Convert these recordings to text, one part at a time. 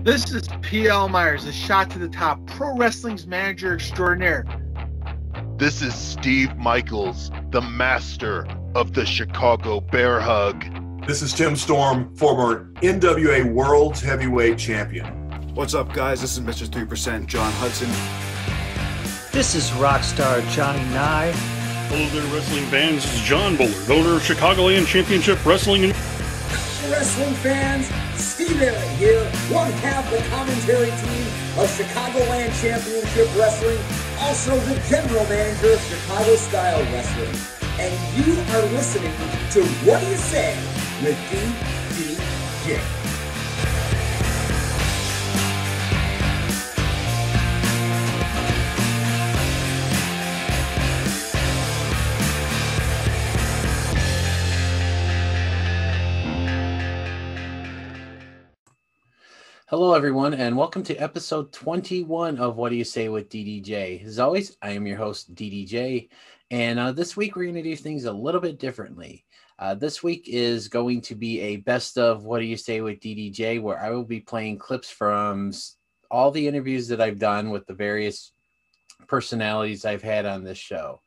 This is P.L. Myers, a shot to the top, pro wrestling's manager extraordinaire. This is Steve Michaels, the master of the Chicago Bear Hug. This is Tim Storm, former NWA World's Heavyweight Champion. What's up, guys? This is Mr. 3%, John Hudson. This is Rockstar Johnny Nye. Hello there, wrestling fans. This is John Bullard, owner of Chicagoland Championship Wrestling. Wrestling fans, Steve Aaron here, one half the commentary team of Chicagoland Championship Wrestling, also the general manager of Chicago Style Wrestling. And you are listening to What Do You Say with DDJ. Hello, everyone, and welcome to episode 21 of What Do You Say with DDJ. As always, I am your host, DDJ, and this week we're going to do things a little bit differently. This week is going to be a best of What Do You Say with DDJ, where I will be playing clips from all the interviews that I've done with the various personalities I've had on this show.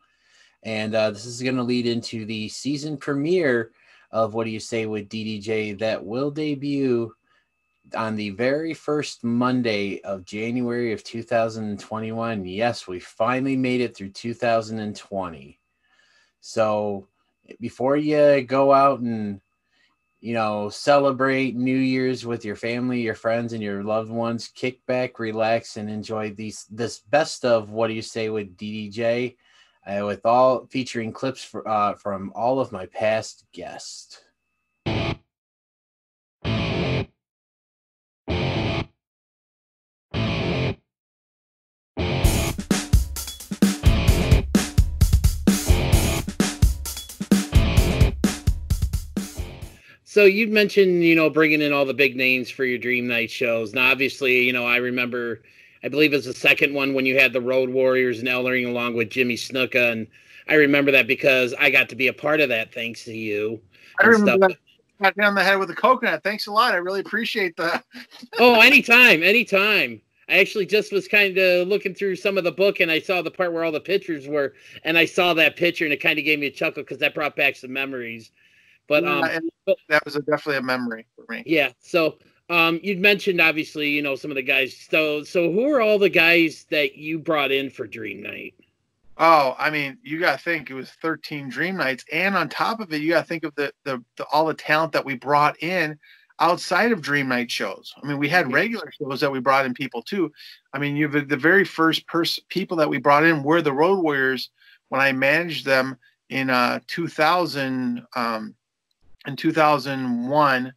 And this is going to lead into the season premiere of What Do You Say with DDJ that will debut on the very first Monday of January of 2021. Yes, we finally made it through 2020. So before you go out and, celebrate New Year's with your family, your friends, and your loved ones, kick back, relax, and enjoy this best of What Do You Say with DDJ, with all featuring clips from all of my past guests. So you mentioned, bringing in all the big names for your Dream Night shows. Now, obviously, I remember, I believe it's the second one when you had the Road Warriors and Ellering along with Jimmy Snuka. And I remember that because I got to be a part of that thanks to you. I remember that. Got me on the head with a coconut. Thanks a lot. I really appreciate that. Oh, anytime. I actually just was kind of looking through some of the book and I saw the part where all the pictures were. And I saw that picture and it kind of gave me a chuckle because that brought back some memories. But that was definitely a memory for me. Yeah. So you'd mentioned obviously, some of the guys. So who are all the guys that you brought in for Dream Night? Oh, I mean, you got to think it was 13 Dream Nights, and on top of it, you got to think of the all the talent that we brought in outside of Dream Night shows. I mean, we had regular shows that we brought in people too. I mean, the very first people that we brought in were the Road Warriors when I managed them in 2000. In 2001,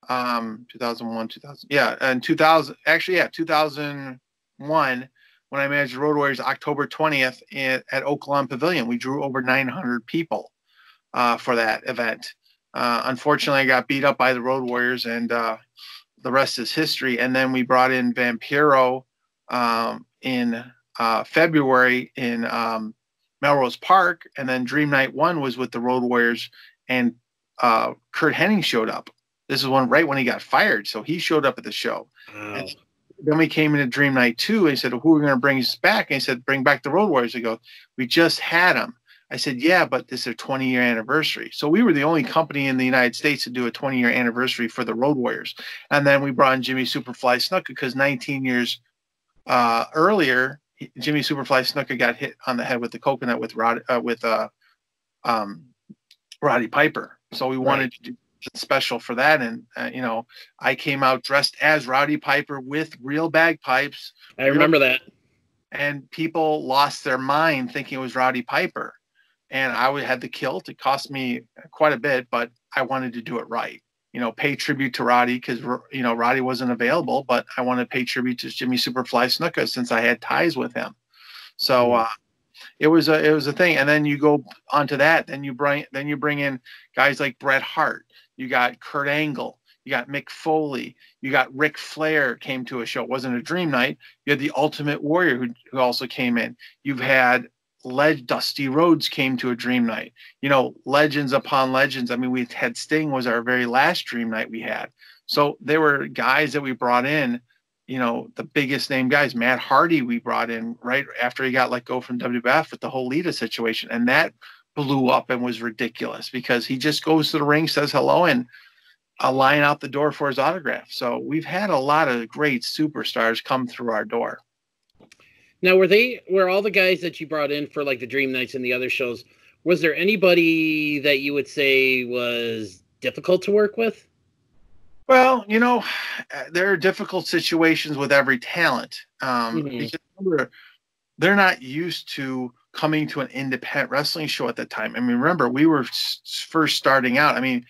2001, when I managed the Road Warriors, October 20th at Oaklawn Pavilion. We drew over 900 people for that event. Unfortunately, I got beat up by the Road Warriors, and the rest is history. And then we brought in Vampiro in February in Melrose Park, and then Dream Night 1 was with the Road Warriors, and Kurt Hennig showed up. This is right when he got fired, so he showed up at the show. Wow. Then we came into Dream Night 2, and he said, who are we going to bring us back? And he said, bring back the Road Warriors. I go, we just had them. I said, yeah, but this is their 20-year anniversary. So we were the only company in the United States to do a 20-year anniversary for the Road Warriors. And then we brought in Jimmy Superfly Snuka because 19 years earlier, Jimmy Superfly Snuka got hit on the head with the coconut with Roddy Piper. So we wanted to do something special for that. And, I came out dressed as Roddy Piper with real bagpipes. I remember that. And people lost their mind thinking it was Roddy Piper. And I had the kilt. It cost me quite a bit, but I wanted to do it right. Pay tribute to Roddy because, Roddy wasn't available, but I wanted to pay tribute to Jimmy Superfly Snuka since I had ties with him. So, it was a thing. And then you go onto that, then you bring in guys like Bret Hart. You got Kurt Angle. You got Mick Foley. You got Ric Flair came to a show. It wasn't a Dream Night. You had the Ultimate Warrior who also came in. You've had Dusty Rhodes came to a Dream Night. Legends upon legends. I mean, we had Sting was our very last Dream Night we had. So they were guys that we brought in, you know, the biggest name guys. Matt Hardy we brought in right after he got let go from WWF with the whole Lita situation. And that blew up and was ridiculous because he just goes to the ring, says hello, and a line out the door for his autograph. So we've had a lot of great superstars come through our door. Now, were all the guys that you brought in for like the Dream Nights and the other shows, was there anybody that you would say was difficult to work with? Well, you know, there are difficult situations with every talent. Because remember, they're not used to coming to an independent wrestling show at the time. I mean, remember, we were first starting out. I mean,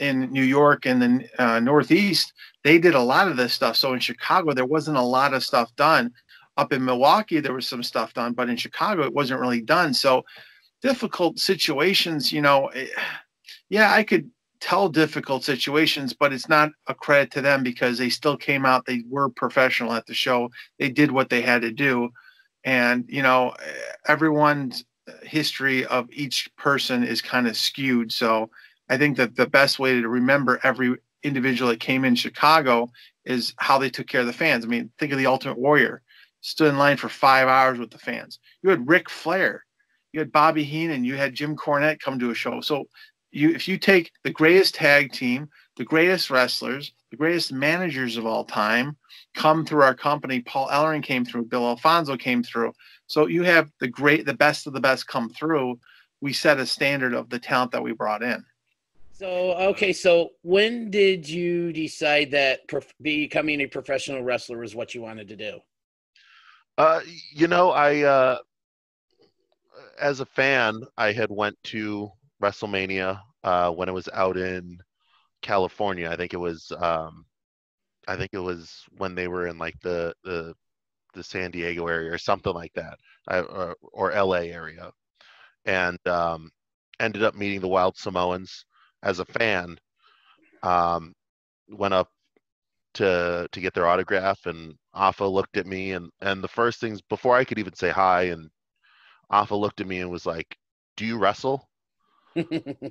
in New York and the Northeast, they did a lot of this stuff. So in Chicago, there wasn't a lot of stuff done. Up in Milwaukee, there was some stuff done, but in Chicago, it wasn't really done. So difficult situations, you know, yeah, I could tell difficult situations, but it's not a credit to them because they still came out. They were professional at the show. They did what they had to do. And, you know, everyone's history of each person is kind of skewed. So I think that the best way to remember every individual that came in Chicago is how they took care of the fans. I mean, think of the Ultimate Warrior. Stood in line for 5 hours with the fans. You had Ric Flair. You had Bobby Heenan. You had Jim Cornette come to a show. So if you take the greatest tag team, the greatest wrestlers, the greatest managers of all time come through our company. Paul Ellering came through. Bill Alfonso came through. So you have the best of the best come through. We set a standard of the talent that we brought in. So, okay, so when did you decide that becoming a professional wrestler was what you wanted to do? You know, I as a fan, I had went to WrestleMania when it was out in California. I think it was when they were in like the San Diego area or something like that, or LA area, and ended up meeting the Wild Samoans as a fan. Went up to get their autograph, and Afa looked at me, and the first things before I could even say hi, and Afa looked at me and was like, "Do you wrestle?"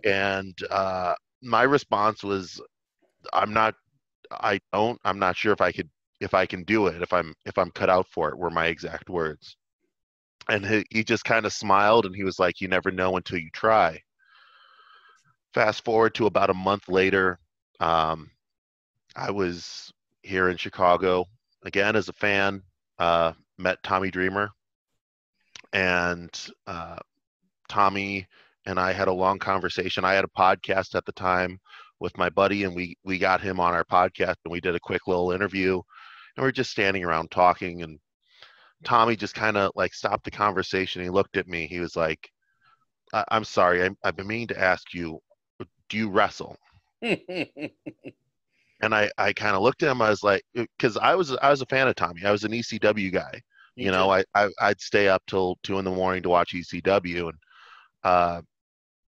And my response was, I'm not sure if I can do it, if I'm cut out for it," were my exact words. And he just kind of smiled, and he was like, "You never know until you try." Fast forward to about a month later, I was here in Chicago again as a fan, met Tommy Dreamer, and Tommy and I had a long conversation. I had a podcast at the time with my buddy, and we got him on our podcast, and we did a quick little interview, and we were just standing around talking, and Tommy just kind of like stopped the conversation. He looked at me. He was like, I'm sorry, I've been meaning to ask you, do you wrestle?" And I kind of looked at him. I was like, because I was a fan of Tommy. I was an ECW guy. You know, I'd stay up till 2 a.m. to watch ECW, and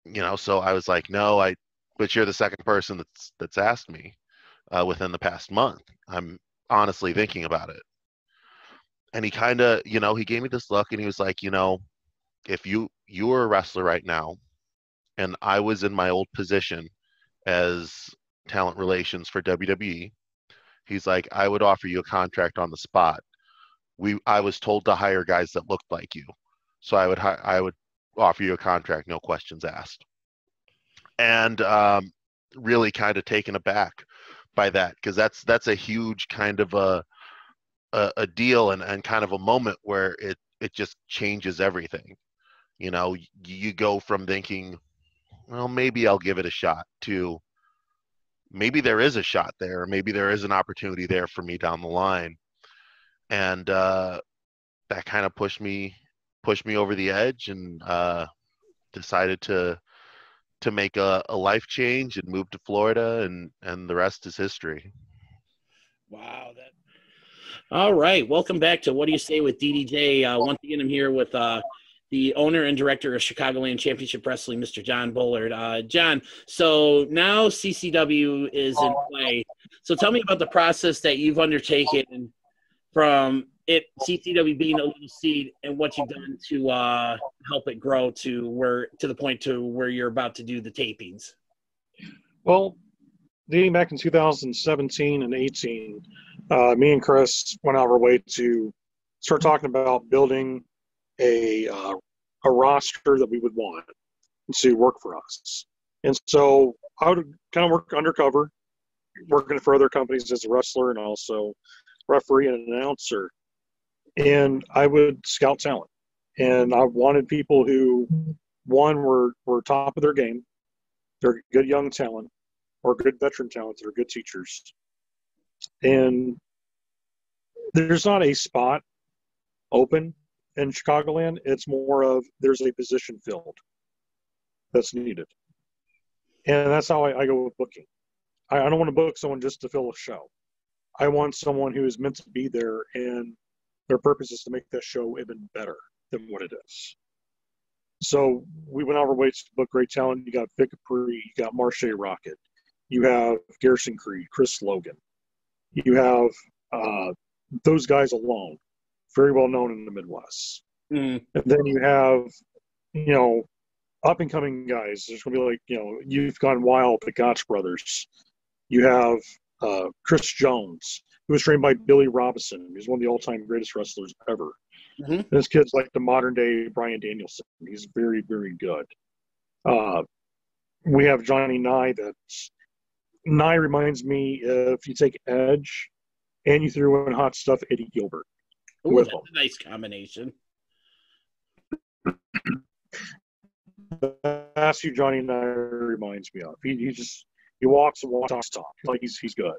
you know, so I was like, "No, but you're the second person that's asked me within the past month. I'm honestly thinking about it." And he kind of, you know, he gave me this look, and he was like, "You know, if you were a wrestler right now, and I was in my old position as talent relations for WWE," he's like, "I would offer you a contract on the spot. I was told to hire guys that looked like you, so I would offer you a contract, no questions asked." And really kind of taken aback by that, because that's a huge kind of a deal, and kind of a moment where it just changes everything. You know, you go from thinking, well, maybe I'll give it a shot, to maybe there is a shot there, or maybe there is an opportunity there for me down the line. And that kind of pushed me over the edge, and decided to make a life change and move to Florida, and the rest is history. Wow. All right. Welcome back to What Do You Say with DDJ. Once again, I'm here with the owner and director of Chicagoland Championship Wrestling, Mr. John Bullard. John, so now CCW is in play. So tell me about the process that you've undertaken from CCW being a little seed, and what you've done to help it grow to the point to where you're about to do the tapings. Well, dating back in 2017 and 18, me and Chris went out of our way to start talking about building a roster that we would want to work for us. And so I would kind of work undercover, working for other companies as a wrestler and also referee and announcer. And I would scout talent. And I wanted people who, one, were top of their game. They're good young talent or good veteran talent. They're good teachers. And there's not a spot open in Chicagoland. It's more of there's a position filled that's needed. And that's how I go with booking. I don't want to book someone just to fill a show. I want someone who is meant to be there, and their purpose is to make that show even better than what it is. So we went out of our way to book great talent. You got Vic Capri, you got Marche Rocket, you have Garrison Creed, Chris Logan. You have those guys alone, very well known in the Midwest. And then you have, up and coming guys. There's going to be like, You've Gone Wild, the Gotch Brothers. You have Chris Jones, who was trained by Billy Robinson. He's one of the all-time greatest wrestlers ever. This kid's like the modern-day Bryan Danielson. He's very, very good. We have Johnny Nye. Nye reminds me if you take Edge and you threw in hot stuff, Eddie Gilbert. Ooh, that's a nice combination. That's who Johnny Nye reminds me of. He walks and walks talk like he's good.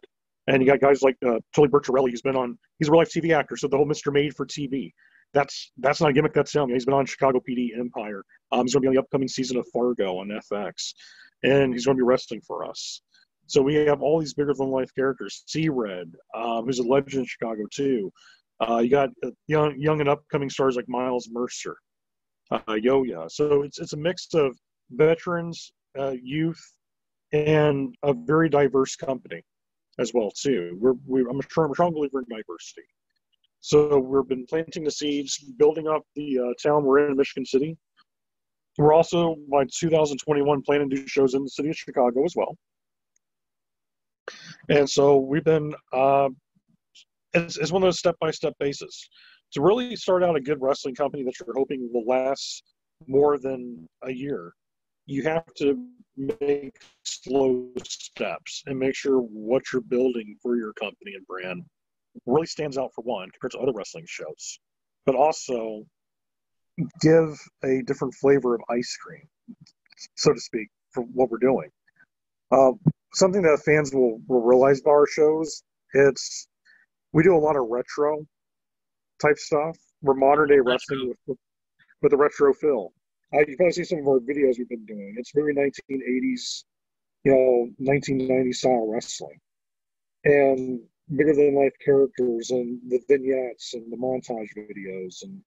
And you got guys like Tully Bertarelli. He's a real life TV actor. So the whole Mr. Made for TV. That's not a gimmick. That's him. He's been on Chicago PD Empire. He's going to be on the upcoming season of Fargo on FX, and he's going to be wrestling for us. So we have all these bigger than life characters. C-Red, who's a legend in Chicago too. You got young and upcoming stars like Miles Mercer, Yo-Ya. So it's a mix of veterans, youth, and a very diverse company as well too. I'm a strong believer in diversity. So we've been planting the seeds, building up the town we're in Michigan City. We're also, by 2021, planning to do shows in the city of Chicago as well. And so we've been, it's one of those step-by-step basis. To really start out a good wrestling company that you're hoping will last more than a year, you have to make slow steps and make sure what you're building for your company and brand really stands out, for one, compared to other wrestling shows, but also give a different flavor of ice cream, so to speak, for what we're doing. Something that fans will realize about our shows, we do a lot of retro type stuff. We're modern day wrestling with a retro feel. You probably see some of our videos we've been doing. It's very 1980s, 1990s style wrestling. And bigger than life characters and the vignettes and the montage videos, and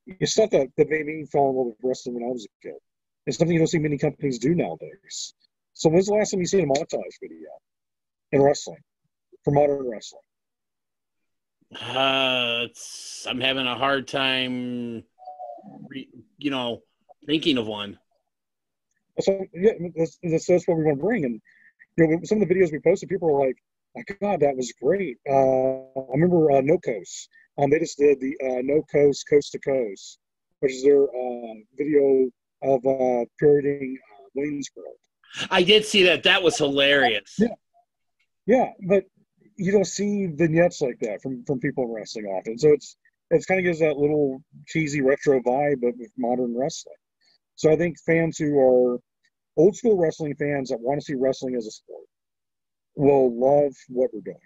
it's stuff that made me fall in love with wrestling when I was a kid. It's something you don't see many companies do nowadays. So when's the last time you seen a montage video in wrestling, for modern wrestling? I'm having a hard time, thinking of one. So yeah, that's what we want to bring. And some of the videos we posted, people were like, "My God, that was great!" I remember No Coast. They just did the No Coast Coast to Coast, which is their video of parodying Wayne's World. I did see that. That was hilarious. Yeah, but you don't see vignettes like that from people in wrestling often. So it's kind of gives that little cheesy retro vibe of modern wrestling. So I think fans who are old school wrestling fans that want to see wrestling as a sport will love what we're doing.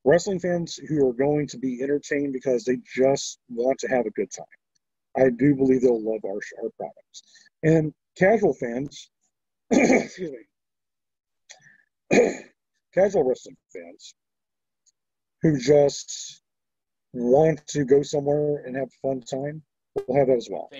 Wrestling fans who are going to be entertained because they just want to have a good time, I do believe they'll love our products. And casual fans, excuse me, casual wrestling fans who just want to go somewhere and have a fun time will have that as well.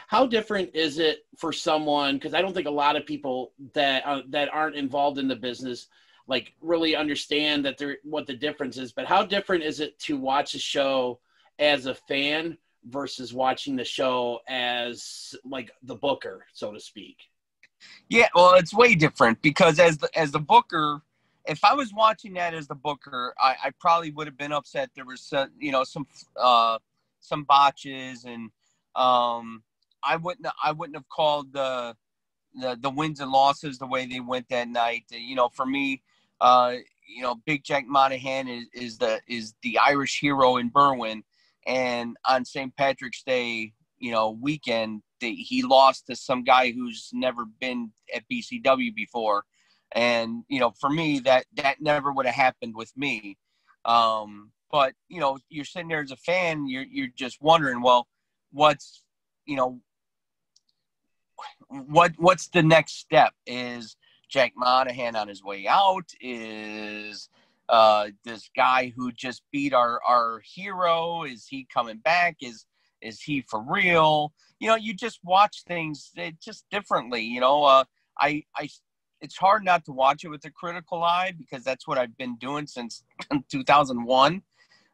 How different is it for someone, because I don't think a lot of people that aren't involved in the business like really understand what the difference is, but how different is it to watch a show as a fan versus watching the show as like the booker, so to speak? Yeah, well, it's way different because as the booker, if I was watching that as the booker, I probably would have been upset. There was some botches, and I wouldn't have called the wins and losses the way they went that night. For me, Big Jack Monahan is the Irish hero in Berwyn, and on St. Patrick's Day, weekend, he lost to some guy who's never been at BCW before. And, for me, that never would have happened with me. But, you're sitting there as a fan, you're just wondering, well, what's the next step? Is Jack Monahan on his way out? Is this guy who just beat our hero, is he coming back? Is he for real? You just watch things just differently. It's hard not to watch it with a critical eye because that's what I've been doing since 2001.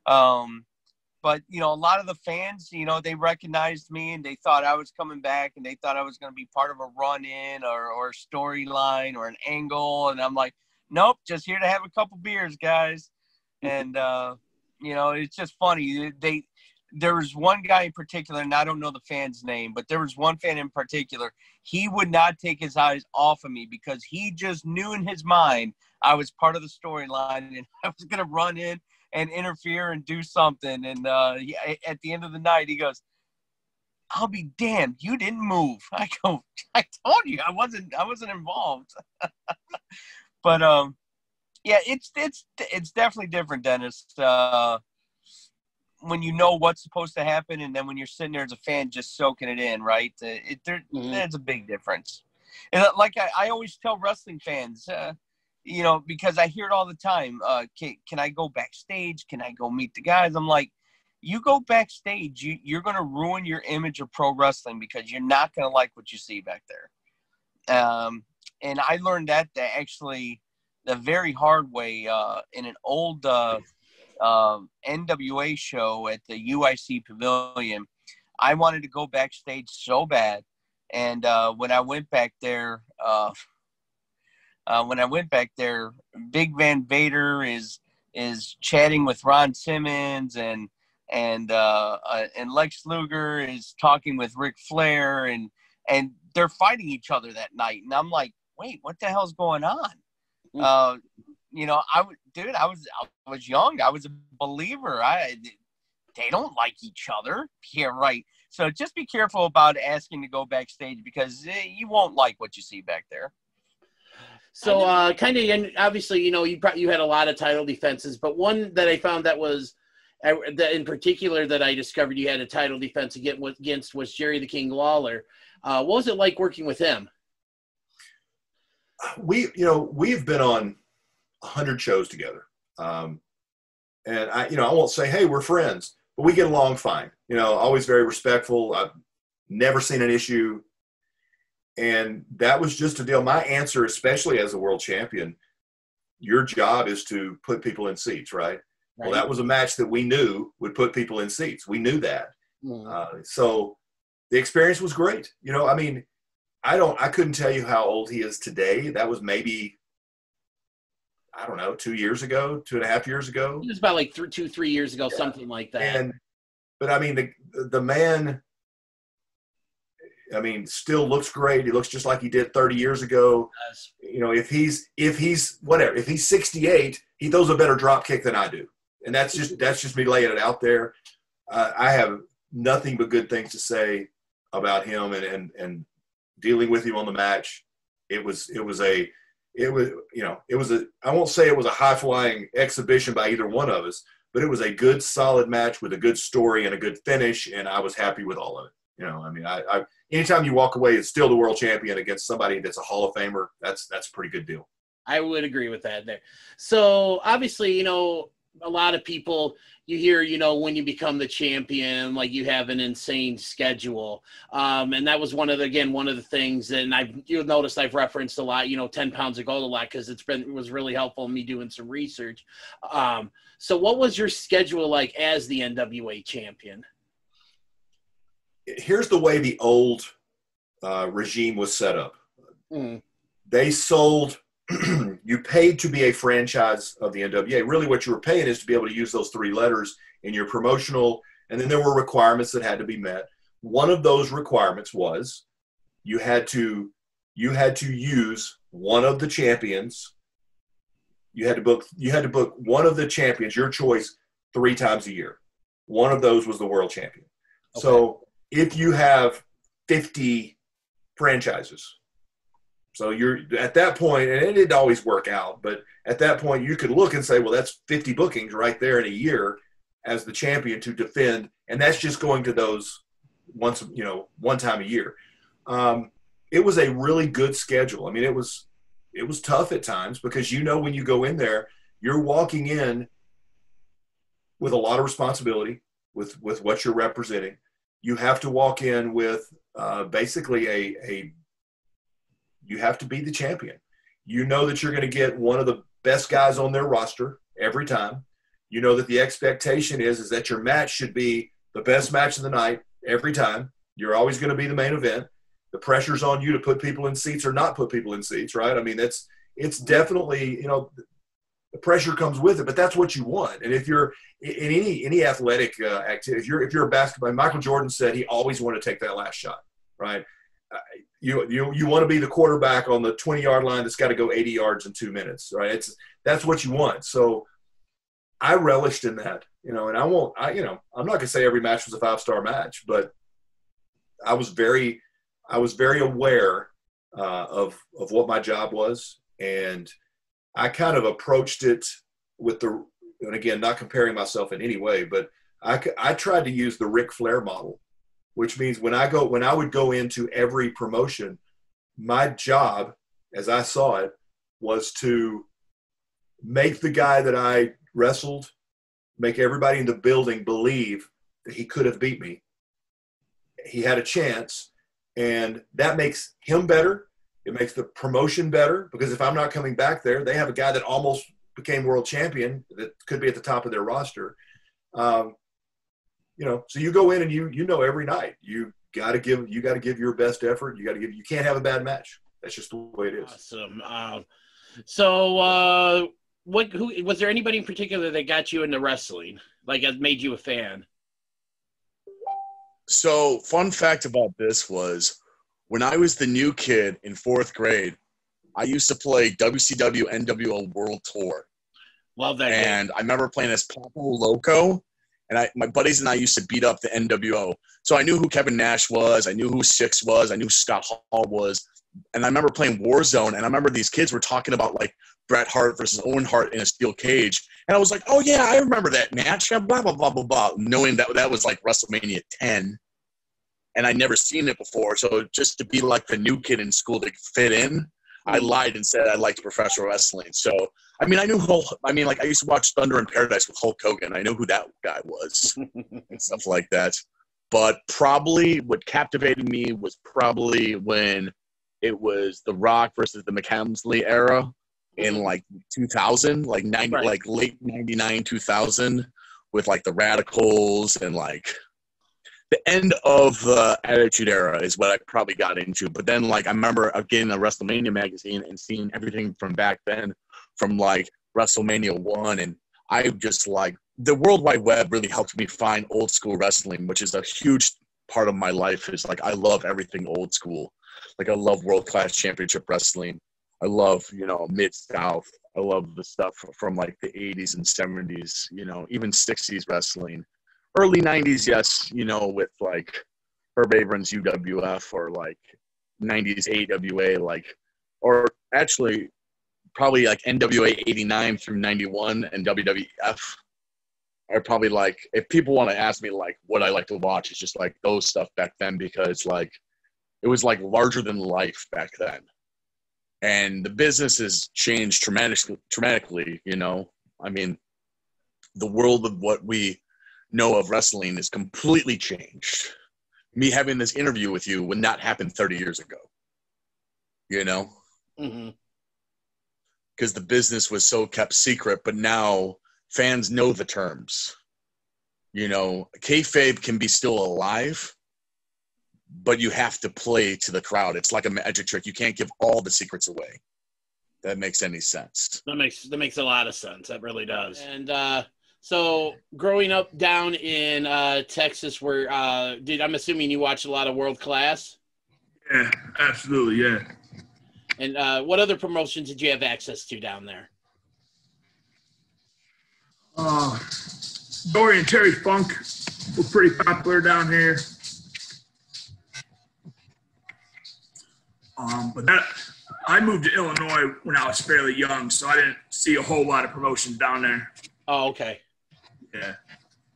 But, a lot of the fans, they recognized me and they thought I was coming back and they thought I was going to be part of a run-in or a storyline or an angle. And I'm like, nope, just here to have a couple beers, guys. And, it's just funny. There was one guy in particular, and I don't know the fan's name, but there was one fan in particular. He would not take his eyes off of me because he just knew in his mind I was part of the storyline and I was going to run in and interfere and do something. And at the end of the night, he goes, "I'll be damned, you didn't move." I go, "I told you I wasn't involved." But yeah, it's definitely different, Dennis. When you know what's supposed to happen, and then when you're sitting there as a fan just soaking it in, right? There's a big difference. And like I always tell wrestling fans, because I hear it all the time, can I go backstage? Can I go meet the guys? I'm like, you go backstage, you're going to ruin your image of pro wrestling because you're not going to like what you see back there. And I learned that actually the very hard way in an old NWA show at the UIC Pavilion. I wanted to go backstage so bad, and when I went back there, Big Van Vader is chatting with Ron Simmons, and Lex Luger is talking with Ric Flair, and they're fighting each other that night, and I'm like, wait, what the hell's going on? I was young. I was a believer. They don't like each other. Yeah, right. So just be careful about asking to go backstage because you won't like what you see back there. So and obviously, you had a lot of title defenses, but one that I found that in particular that I discovered you had a title defense against was Jerry the King Lawler. What was it like working with him? We've been on 100 shows together. And I won't say, hey, we're friends, but we get along fine. Always very respectful. I've never seen an issue. And that was just a deal. My answer, especially as a world champion, your job is to put people in seats, right? Well, that was a match that we knew would put people in seats. We knew that. So the experience was great. I couldn't tell you how old he is today. That was maybe, I don't know, 2 years ago, 2.5 years ago. It was about like 3 years ago, something like that. But I mean, the man, still looks great. He looks just like he did 30 years ago. If he's 68, he throws a better drop kick than I do. And that's just me laying it out there. I have nothing but good things to say about him and dealing with him on the match. I won't say it was a high flying exhibition by either one of us, but it was a good, solid match with a good story and a good finish. And I was happy with all of it. Anytime you walk away as still the world champion against somebody that's a Hall of Famer, that's a pretty good deal. I would agree with that there. So obviously, a lot of people, you hear, when you become the champion, like you have an insane schedule. And that was one of the things, and you'll notice I've referenced a lot, 10 pounds of gold a lot, because it was really helpful in me doing some research. So what was your schedule like as the NWA champion? Here's the way the old regime was set up. They sold, you paid to be a franchise of the NWA. Really what you were paying is to be able to use those 3 letters in your promotional, and then there were requirements that had to be met. One of those requirements was you had to use one of the champions. You had to book one of the champions, your choice, 3 times a year. One of those was the world champion. Okay. So if you have 50 franchises, so you're at that point, and it didn't always work out, but at that point you could look and say, well, that's 50 bookings right there in a year as the champion to defend, and that's just going to those one time a year. It was a really good schedule. I mean, it was tough at times because when you go in there, you're walking in with a lot of responsibility with what you're representing. You have to walk in with basically you have to be the champion. You know that you're going to get one of the best guys on their roster every time. You know that the expectation is that your match should be the best match of the night every time. You're always going to be the main event. The pressure's on you to put people in seats or not put people in seats, right? I mean, it's definitely, the pressure comes with it, but that's what you want. And if you're in any athletic activity, if you're a basketball, Michael Jordan said he always wanted to take that last shot, right? You want to be the quarterback on the 20-yard line that's got to go 80 yards in 2 minutes, right? That's what you want. So I relished in that, and I'm not going to say every match was a 5-star match, but I was very aware of what my job was, and I kind of approached it and again, not comparing myself in any way, but I tried to use the Ric Flair model, which means when I would go into every promotion, my job, as I saw it, was to make the guy that I wrestled, make everybody in the building believe that he could have beat me. He had a chance, and that makes him better. It makes the promotion better because if I'm not coming back there, they have a guy that almost became world champion that could be at the top of their roster. So you go in and every night you got to give your best effort. You can't have a bad match. That's just the way it is. Awesome. So who was there anybody in particular that got you into wrestling? Like, has made you a fan? So, fun fact about this was when I was the new kid in 4th grade, I used to play WCW NWO World Tour. Love that And game. I remember playing as Papo Loco, and my buddies and I used to beat up the NWO. So I knew who Kevin Nash was. I knew who Six was. I knew who Scott Hall was. And I remember playing Warzone, and I remember these kids were talking about, like, Bret Hart versus Owen Hart in a steel cage. And I was like, oh, yeah, I remember that match, blah, blah, blah, blah, blah, knowing that was, like, WrestleMania 10. And I'd never seen it before. So just to be, like, the new kid in school to fit in, I lied and said I liked professional wrestling. So, I mean, I used to watch Thunder in Paradise with Hulk Hogan. I know who that guy was and stuff like that. But probably what captivated me was probably when it was The Rock versus the McCamsley era in like 2000, like 90, right. Like late 99, 2000 with like the Radicals and like the end of the Attitude Era is what I probably got into. But then like I remember getting a WrestleMania magazine and seeing everything from back then from like WrestleMania 1. And I just like the World Wide Web really helped me find old school wrestling, which is a huge part of my life. Is like I love everything old school. Like I love world-class championship wrestling. I love, Mid-South. I love the stuff from like the 80s and 70s, even 60s wrestling. Early 90s, yes, with like Herb Abrams UWF or like 90s AWA, like, or actually probably like NWA 89 through 91 and WWF. I probably like, if people want to ask me like what I like to watch, it's just like those stuff back then because like it was like larger than life back then. And the business has changed dramatically, I mean, the world of what we know of wrestling is completely changed. Me having this interview with you would not happen 30 years ago, Mm-hmm. Because the business was so kept secret, but now fans know the terms. Kayfabe can be still alive, but you have to play to the crowd. It's like a magic trick. You can't give all the secrets away. That makes any sense. That makes a lot of sense. That really does. And so growing up down in Texas, where I'm assuming you watched a lot of World Class? Yeah, absolutely, yeah. And what other promotions did you have access to down there? Dory and Terry Funk were pretty popular down here. But I moved to Illinois when I was fairly young, so I didn't see a whole lot of promotions down there. Oh, okay. Yeah.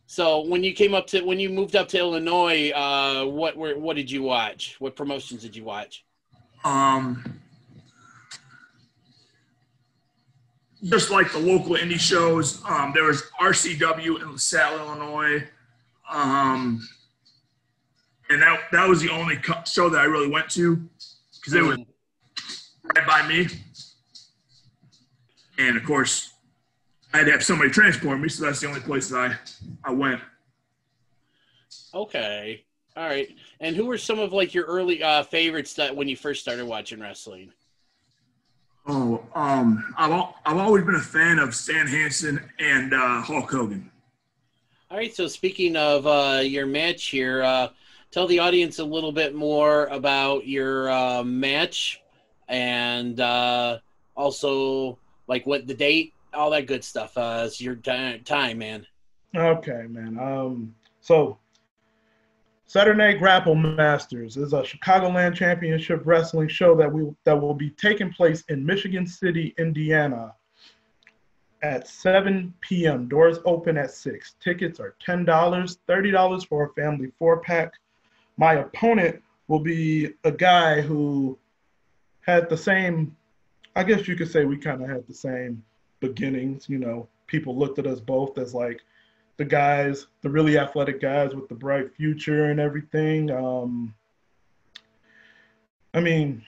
So when you moved up to Illinois, what did you watch? What promotions did you watch? Just like the local indie shows. There was RCW in LaSalle, Illinois. And that was the only show that I really went to because it was right by me. And, of course, I had to have somebody transport me, so that's the only place that I went. Okay. All right. And who were some of, like, your early favorites that when you first started watching wrestling? I've always been a fan of Stan Hansen and Hulk Hogan. All right. So speaking of your match here, tell the audience a little bit more about your match and also like what the date, all that good stuff. It's your time, man. Okay, man. So Saturday Night Grapple Masters is a Chicagoland Championship Wrestling show that will be taking place in Michigan City, Indiana at 7 p.m. Doors open at 6. Tickets are $10, $30 for a family 4-pack. My opponent will be a guy who had the same, I guess you could say we kind of had the same beginnings. You know, people looked at us both as like the guys, the really athletic guys with the bright future and everything. I mean,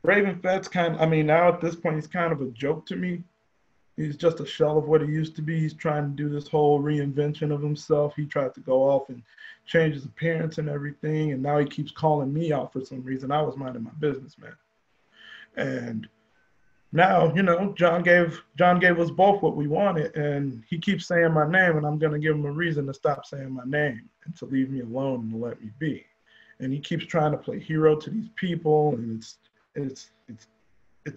Raven Fett's now at this point, he's kind of a joke to me. He's just a shell of what he used to be. He's trying to do this whole reinvention of himself. He tried to go off and change his appearance and everything, and now he keeps calling me out for some reason. I was minding my business, man. And now, you know, John gave us both what we wanted, and he keeps saying my name, and I'm going to give him a reason to stop saying my name and to leave me alone and to let me be. And he keeps trying to play hero to these people, and it's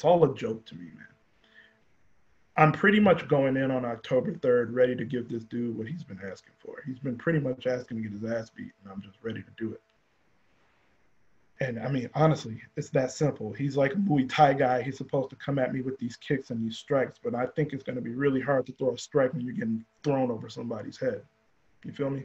all a joke to me, man. I'm pretty much going in on October 3rd, ready to give this dude what he's been asking for. He's been pretty much asking to get his ass beat, and I'm just ready to do it. And I mean, honestly, it's that simple. He's like a Muay Thai guy. He's supposed to come at me with these kicks and these strikes, but I think it's going to be really hard to throw a strike when you're getting thrown over somebody's head. You feel me?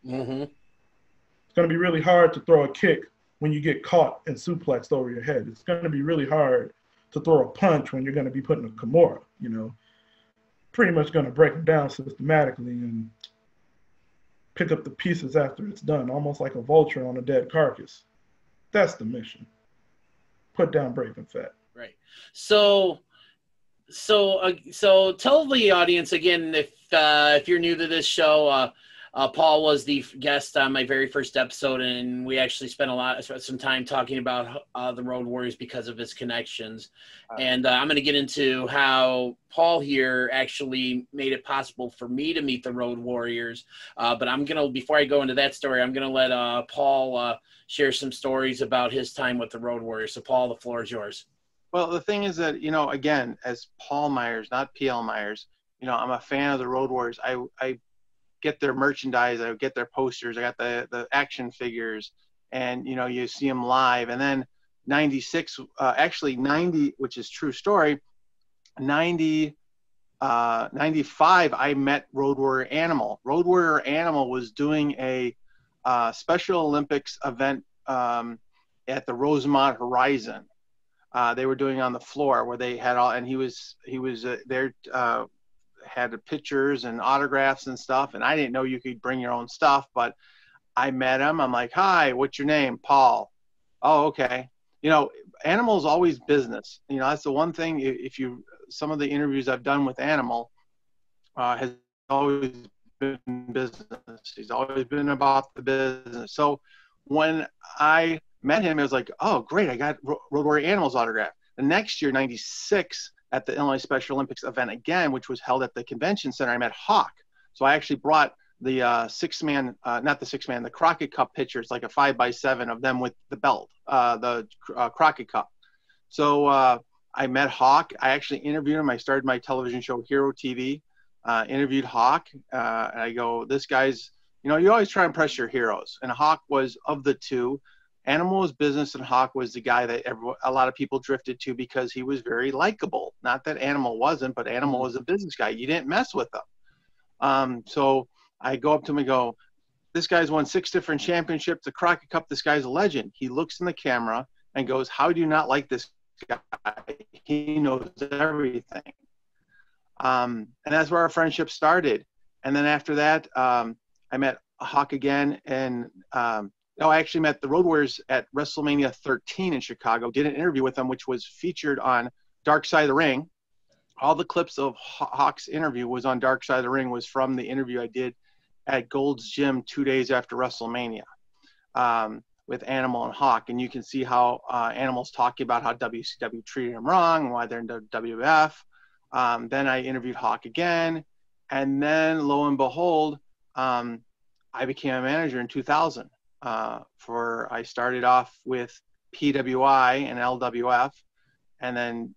Mm-hmm. It's going to be really hard to throw a kick when you get caught and suplexed over your head. It's going to be really hard to throw a punch when you're going to be putting a Kimura, you know. Pretty much going to break it down systematically and pick up the pieces after it's done, almost like a vulture on a dead carcass. That's the mission. Put down Brave Fett. Right. So tell the audience again, if you're new to this show, Paul was the guest on my very first episode, and we actually spent some time talking about the Road Warriors because of his connections. And I'm going to get into how Paul here actually made it possible for me to meet the Road Warriors. But before I go into that story, I'm going to let Paul share some stories about his time with the Road Warriors. So, Paul, the floor is yours. Well, the thing is that, you know, again, as Paul Myers, not PL Myers, you know, I'm a fan of the Road Warriors. I get their merchandise, I get their posters, I got the action figures, and, you know, you see them live. And then 96, actually 90, which is true story, 95, I met Road Warrior Animal. Road Warrior Animal was doing a Special Olympics event at the Rosemont Horizon. They were doing on the floor where they had all, and he was there, had pictures and autographs and stuff, and I didn't know you could bring your own stuff, but I met him. I'm like, hi, what's your name? Paul. Oh, okay. You know, Animal's always business. You know, that's the one thing, some of the interviews I've done with Animal has always been business. He's always been about the business. So when I met him, it was like, oh, great, I got Road Warrior Animal's autograph. The next year, 96, at the Illinois Special Olympics event again, which was held at the convention center, I met Hawk. So I actually brought the the Crockett Cup pictures, like a 5x7 of them with the belt, the Crockett Cup. So I met Hawk. I actually interviewed him. I started my television show, Hero TV, interviewed Hawk. And I go, this guy's, you know, you always try and impress your heroes. And Hawk was, of the two, Animal was business and Hawk was the guy that a lot of people drifted to because he was very likable. Not that Animal wasn't, but Animal was a business guy. You didn't mess with him. So I go up to him and go, this guy's won 6 different championships, the Crockett Cup, this guy's a legend. He looks in the camera and goes, how do you not like this guy? He knows everything. And that's where our friendship started. And then after that, I met Hawk again, and I actually met the Road Warriors at WrestleMania 13 in Chicago, did an interview with them, which was featured on Dark Side of the Ring. All the clips of Hawk's interview was on Dark Side of the Ring, was from the interview I did at Gold's Gym 2 days after WrestleMania with Animal and Hawk. And you can see how Animal's talking about how WCW treated him wrong and why they're in WWF. Then I interviewed Hawk again. And then lo and behold, I became a manager in 2000. I started off with PWI and LWF, and then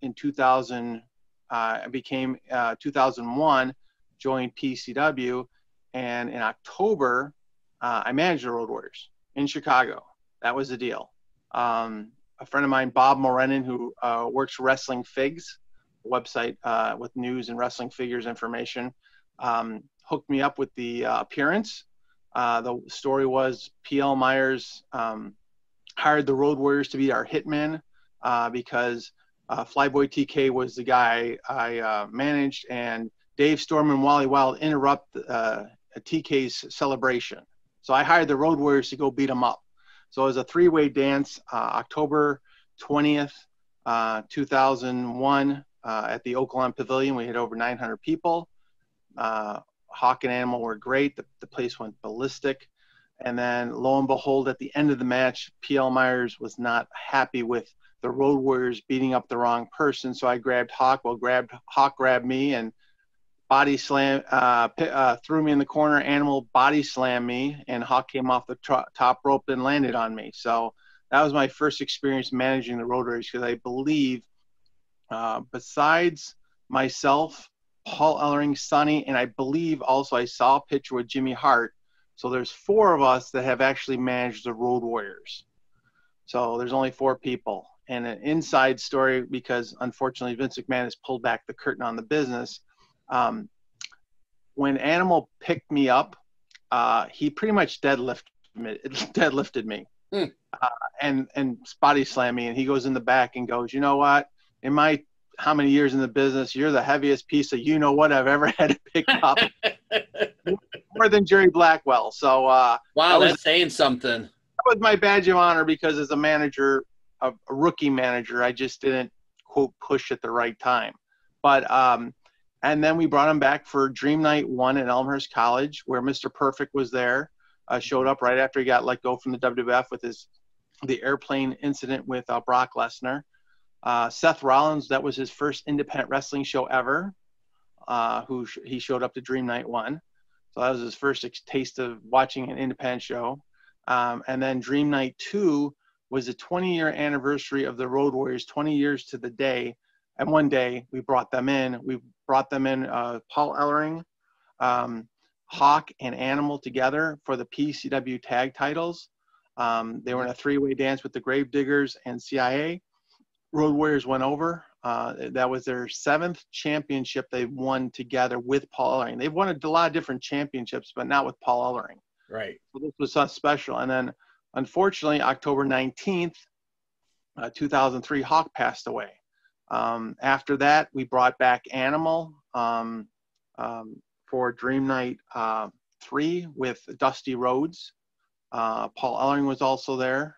in 2000 I became 2001 joined PCW, and in October I managed the Road Warriors in Chicago. That was the deal. A friend of mine, Bob Morenin, who works for Wrestling Figs, a website with news and wrestling figures information, hooked me up with the appearance. The story was P.L. Myers hired the Road Warriors to be our hitman because Flyboy TK was the guy I managed, and Dave Storm and Wally Wild interrupt TK's celebration. So I hired the Road Warriors to go beat them up. So it was a 3-way dance, October 20th, 2001 at the Oakland Pavilion. We had over 900 people. Hawk and Animal were great. The place went ballistic. And then lo and behold, at the end of the match, P.L. Myers was not happy with the Road Warriors beating up the wrong person. So I grabbed Hawk. Hawk grabbed me and body slam, threw me in the corner. Animal body slammed me, and Hawk came off the top rope and landed on me. So that was my first experience managing the Road Warriors, because I believe besides myself, Paul Ellering, Sonny, and I believe also I saw a picture with Jimmy Hart. So there's 4 of us that have actually managed the Road Warriors. So there's only 4 people. And an inside story, because unfortunately Vince McMahon has pulled back the curtain on the business. When Animal picked me up, he pretty much deadlifted me and body slammed me. And he goes in the back and goes, you know what? In my how many years in the business, you're the heaviest piece of you-know-what I've ever had to pick up. More than Jerry Blackwell. So wow, that's saying something. That was my badge of honor, because as a manager, a rookie manager, I just didn't, quote, push at the right time. But and then we brought him back for Dream Night 1 at Elmhurst College, where Mr. Perfect was there. Showed up right after he got let go from the WWF with the airplane incident with Brock Lesnar. Seth Rollins, that was his first independent wrestling show ever. He showed up to Dream Night 1. So that was his first taste of watching an independent show. And then Dream Night 2 was the 20-year anniversary of the Road Warriors, 20 years to the day. And one day we brought them in. Paul Ellering, Hawk, and Animal together for the PCW tag titles. They were in a 3-way dance with the Gravediggers and CIA. Road Warriors went over. That was their 7th championship they won together with Paul Ellering. They've won a lot of different championships, but not with Paul Ellering. Right. So this was so special. And then, unfortunately, October 19th, 2003, Hawk passed away. After that, we brought back Animal for Dream Night 3 with Dusty Rhodes. Paul Ellering was also there.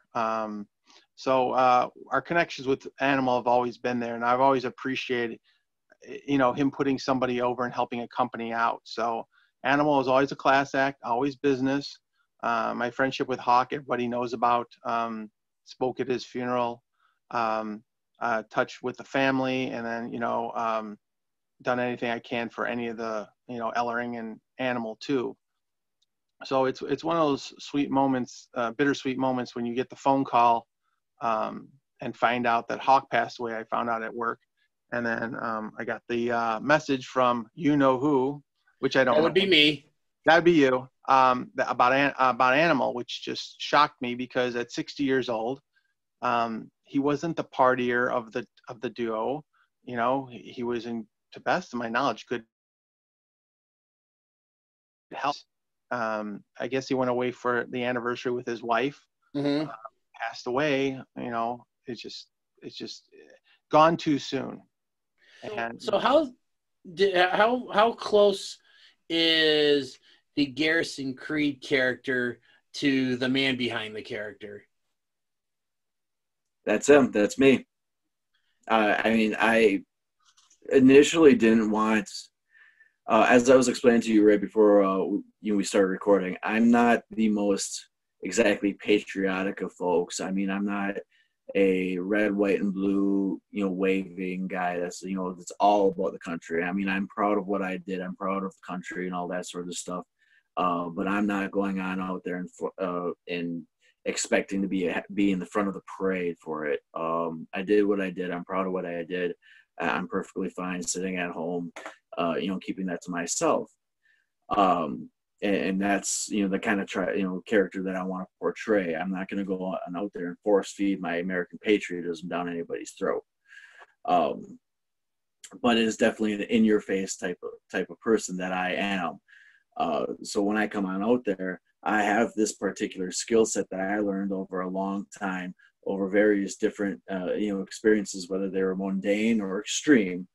So our connections with Animal have always been there, and I've always appreciated, him putting somebody over and helping a company out. So Animal was always a class act, always business. My friendship with Hawk, everybody knows about. Spoke at his funeral, touched with the family, and then, done anything I can for any of the, Ellering and Animal too. So it's one of those sweet moments, bittersweet moments when you get the phone call and find out that Hawk passed away. I found out at work. And then I got the message from who, which I don't know. That would be me. That'd be you. About Animal, which just shocked me because at 60 years old, he wasn't the partier of the duo. He was, to best of my knowledge, good health. I guess he went away for the anniversary with his wife. Mm-hmm. Passed away. It's just gone too soon. And so how close is the Garrison Creed character to the man behind the character? That's him. That's me. I initially didn't want, as I was explaining to you right before we started recording, I'm not the most exactly patriotic of folks. I'm not a red, white, and blue, waving guy that's all about the country. I'm proud of what I did. I'm proud of the country and all that sort of stuff. But I'm not going on out there and expecting to be in the front of the parade for it. I did what I did. I'm proud of what I did. I'm perfectly fine sitting at home, keeping that to myself. And that's, the kind of character that I want to portray. I'm not going to go out there and force feed my American patriotism down anybody's throat. But it is definitely an in-your-face type of person that I am. So when I come on out there, I have this particular skill set that I learned over a long time, over various different, experiences, whether they were mundane or extreme.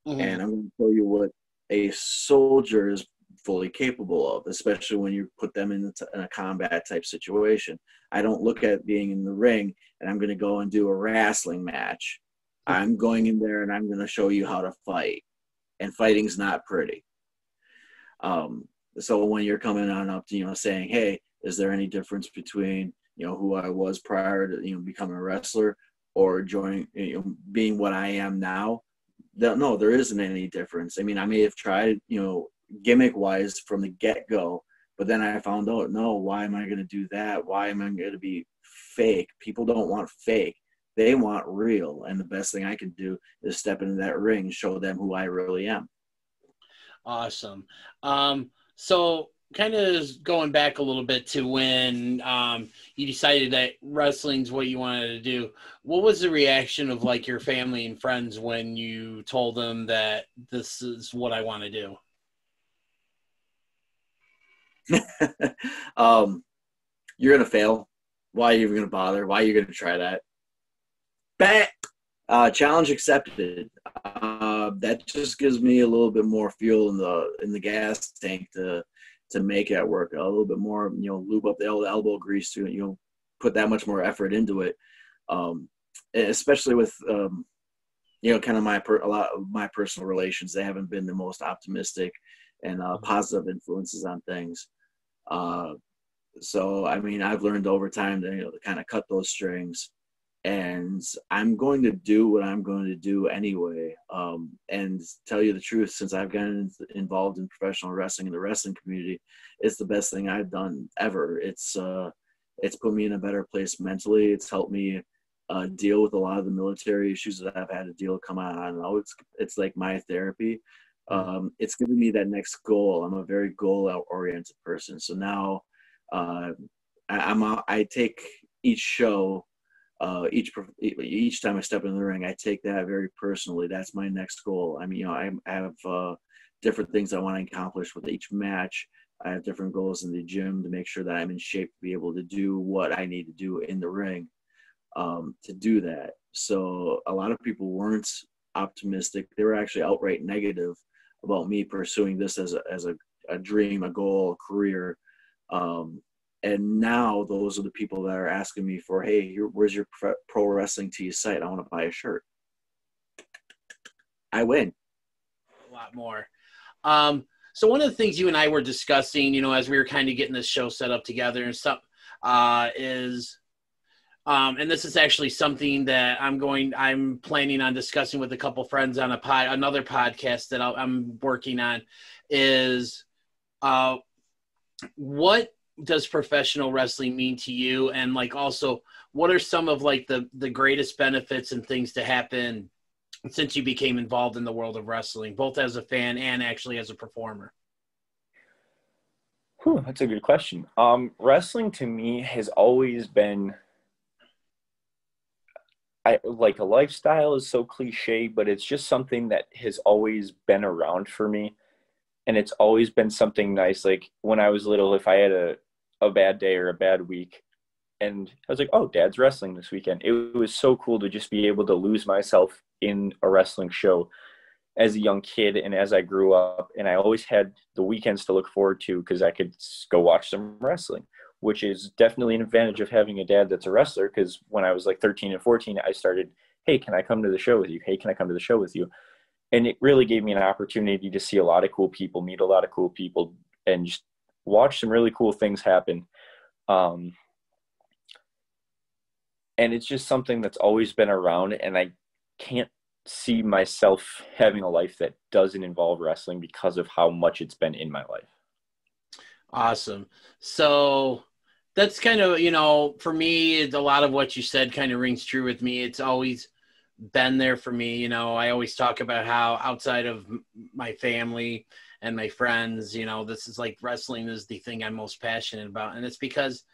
Mm-hmm. And I'm going to show you what a soldier is fully capable of, especially when you put them in a combat type situation. I don't look at being in the ring and I'm going to go and do a wrestling match. I'm going in there and I'm going to show you how to fight. And fighting's not pretty. So when you're coming on up to, saying, hey, is there any difference between, who I was prior to, becoming a wrestler or joining, being what I am now? No, there isn't any difference. I may have tried, gimmick wise from the get-go, but then I found out, no, why am I going to do that? Why am I going to be fake? People don't want fake. They want real. And the best thing I can do is step into that ring and show them who I really am. Awesome. So kind of going back a little bit to when you decided that wrestling's what you wanted to do, what was the reaction of like your family and friends when you told them that this is what I want to do? You're going to fail. Why are you even going to bother? Why are you going to try that? Challenge accepted. That just gives me a little bit more fuel in the gas tank to make it work. A little bit more, lube up the elbow grease to, put that much more effort into it. Especially with, kind of a lot of my personal relations, they haven't been the most optimistic and positive influences on things. So, I've learned over time to kind of cut those strings. And I'm going to do what I'm going to do anyway. And tell you the truth, since I've gotten involved in professional wrestling and the wrestling community, it's the best thing I've done ever. It's put me in a better place mentally. It's helped me deal with a lot of the military issues that I've had to deal with. Come on, I don't know. It's like my therapy. It's given me that next goal. I'm a very goal-oriented person. So now I take each show. Each time I step in the ring, I take that very personally. That's my next goal. I have different things I want to accomplish with each match. I have different goals in the gym to make sure that I'm in shape to be able to do what I need to do in the ring to do that. So a lot of people weren't optimistic. They were actually outright negative about me pursuing this as a dream, a goal, a career. And now those are the people that are asking me for, hey, where's your pro wrestling tee site? I want to buy a shirt. I win. A lot more. So one of the things you and I were discussing, you know, as we were kind of getting this show set up together and stuff, is, and this is actually something that I'm planning on discussing with a couple friends on another podcast that I'm working on, is what does professional wrestling mean to you? And like, also, what are some of like the greatest benefits and things to happen since you became involved in the world of wrestling, both as a fan and actually as a performer? Whew, that's a good question. Wrestling to me has always been, like, a lifestyle is so cliche, but it's just something that has always been around for me. And it's always been something nice. Like when I was little, if I had a bad day or a bad week, and I was like, oh, Dad's wrestling this weekend. It was so cool to just be able to lose myself in a wrestling show as a young kid and as I grew up. And I always had the weekends to look forward to because I could go watch some wrestling, which is definitely an advantage of having a dad that's a wrestler. Because when I was like 13 and 14, I started, hey, can I come to the show with you? Hey, can I come to the show with you? And it really gave me an opportunity to see a lot of cool people, meet a lot of cool people, and just watch some really cool things happen. And it's just something that's always been around, and I can't see myself having a life that doesn't involve wrestling because of how much it's been in my life. Awesome. So that's kind of, you know, for me, a lot of what you said kind of rings true with me. It's always been there for me. You know, I always talk about how outside of my family and my friends, you know, this is like wrestling is the thing I'm most passionate about. And it's because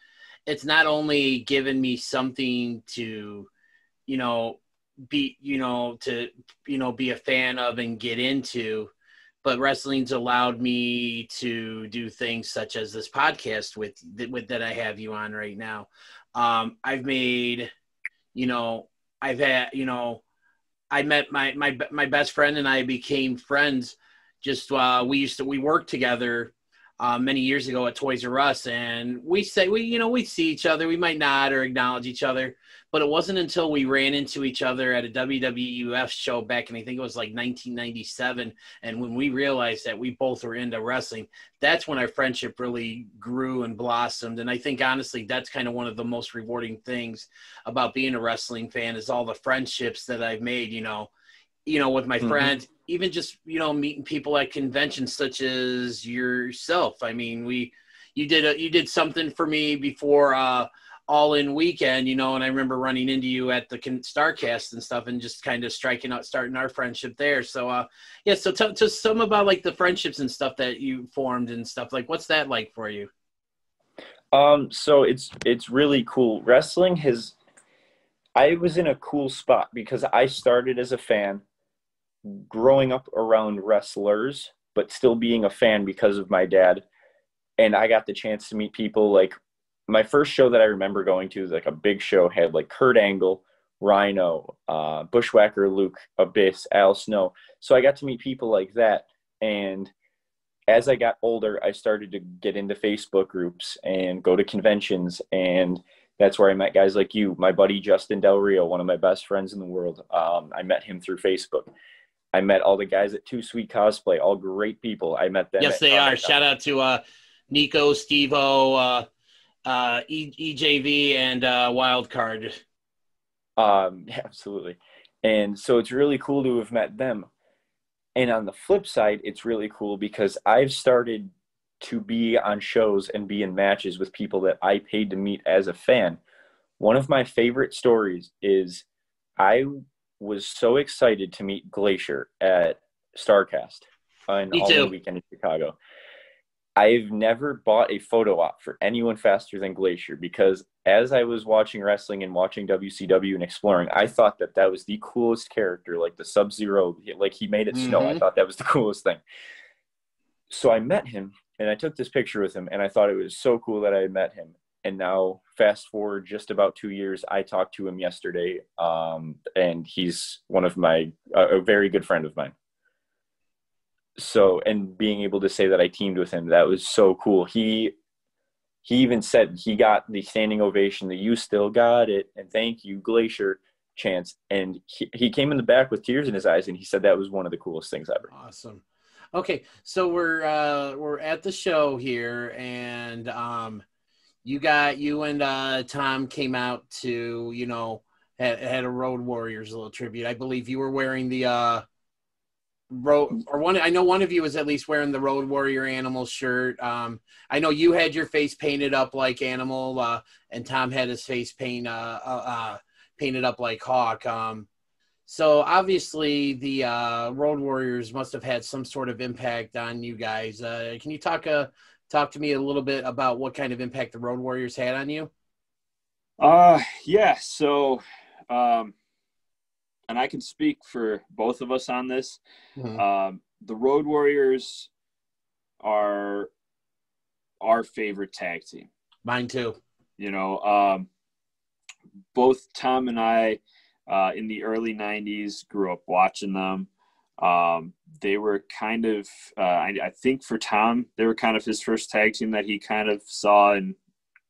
it's not only given me something to, you know, be a fan of and get into, but wrestling's allowed me to do things such as this podcast with that I have you on right now. I've made, you know, I've had, you know, I met my best friend and I became friends. Just we worked together many years ago at Toys R Us, and we'd see each other. We might nod or acknowledge each other, but it wasn't until we ran into each other at a WWF show back in, I think it was like 1997, and when we realized that we both were into wrestling, that's when our friendship really grew and blossomed. And I think honestly that's kind of one of the most rewarding things about being a wrestling fan is all the friendships that I've made, you know, with my friends, even just, you know, meeting people at conventions such as yourself. I mean, you did something for me before All In Weekend, you know, and I remember running into you at the StarCast and stuff and just kind of starting our friendship there. So, yeah, so tell some about like the friendships and stuff that you formed and stuff. Like, what's that like for you? So it's really cool. I was in a cool spot because I started as a fan, growing up around wrestlers, but still being a fan because of my dad. And I got the chance to meet people. Like my first show that I remember going to was like a big show, had like Kurt Angle, Rhino, Bushwhacker Luke, Abyss, Al Snow. So I got to meet people like that. And as I got older, I started to get into Facebook groups and go to conventions. And that's where I met guys like you, my buddy Justin Del Rio, one of my best friends in the world. I met him through Facebook. I met all the guys at Too Sweet Cosplay, all great people. I met them. Yes, they are. Shout out to Nico, Steve-O, EJV, and Wildcard. Absolutely. And so it's really cool to have met them. And on the flip side, it's really cool because I've started to be on shows and be in matches with people that I paid to meet as a fan. One of my favorite stories is I was so excited to meet Glacier at StarCast on All In Weekend in Chicago. I've never bought a photo op for anyone faster than Glacier because as I was watching wrestling and watching WCW and exploring, I thought that was the coolest character, like the Sub-Zero, like he made it snow. I thought that was the coolest thing. So I met him and I took this picture with him and I thought it was so cool that I had met him. And now fast forward just about 2 years, I talked to him yesterday, and he's one of a very good friend of mine. So, and being able to say that I teamed with him, that was so cool. He even said he got the standing ovation, the "You still got it" and "Thank you, Glacier" chants. And he came in the back with tears in his eyes, and he said that was one of the coolest things ever. Awesome. Okay, so we're at the show here, and you and Tom came out to, you know, had a Road Warriors little tribute. I believe you were wearing the I know one of you was at least wearing the Road Warrior Animal shirt. I know you had your face painted up like Animal, and Tom had his face painted up like Hawk. So obviously the Road Warriors must have had some sort of impact on you guys. Can you talk to me a little bit about what kind of impact the Road Warriors had on you? Yeah. So, and I can speak for both of us on this. Mm-hmm. The Road Warriors are our favorite tag team. Mine too. You know, both Tom and I, in the early 90s, grew up watching them. They were kind of, I think for Tom, they were kind of his first tag team that he kind of saw and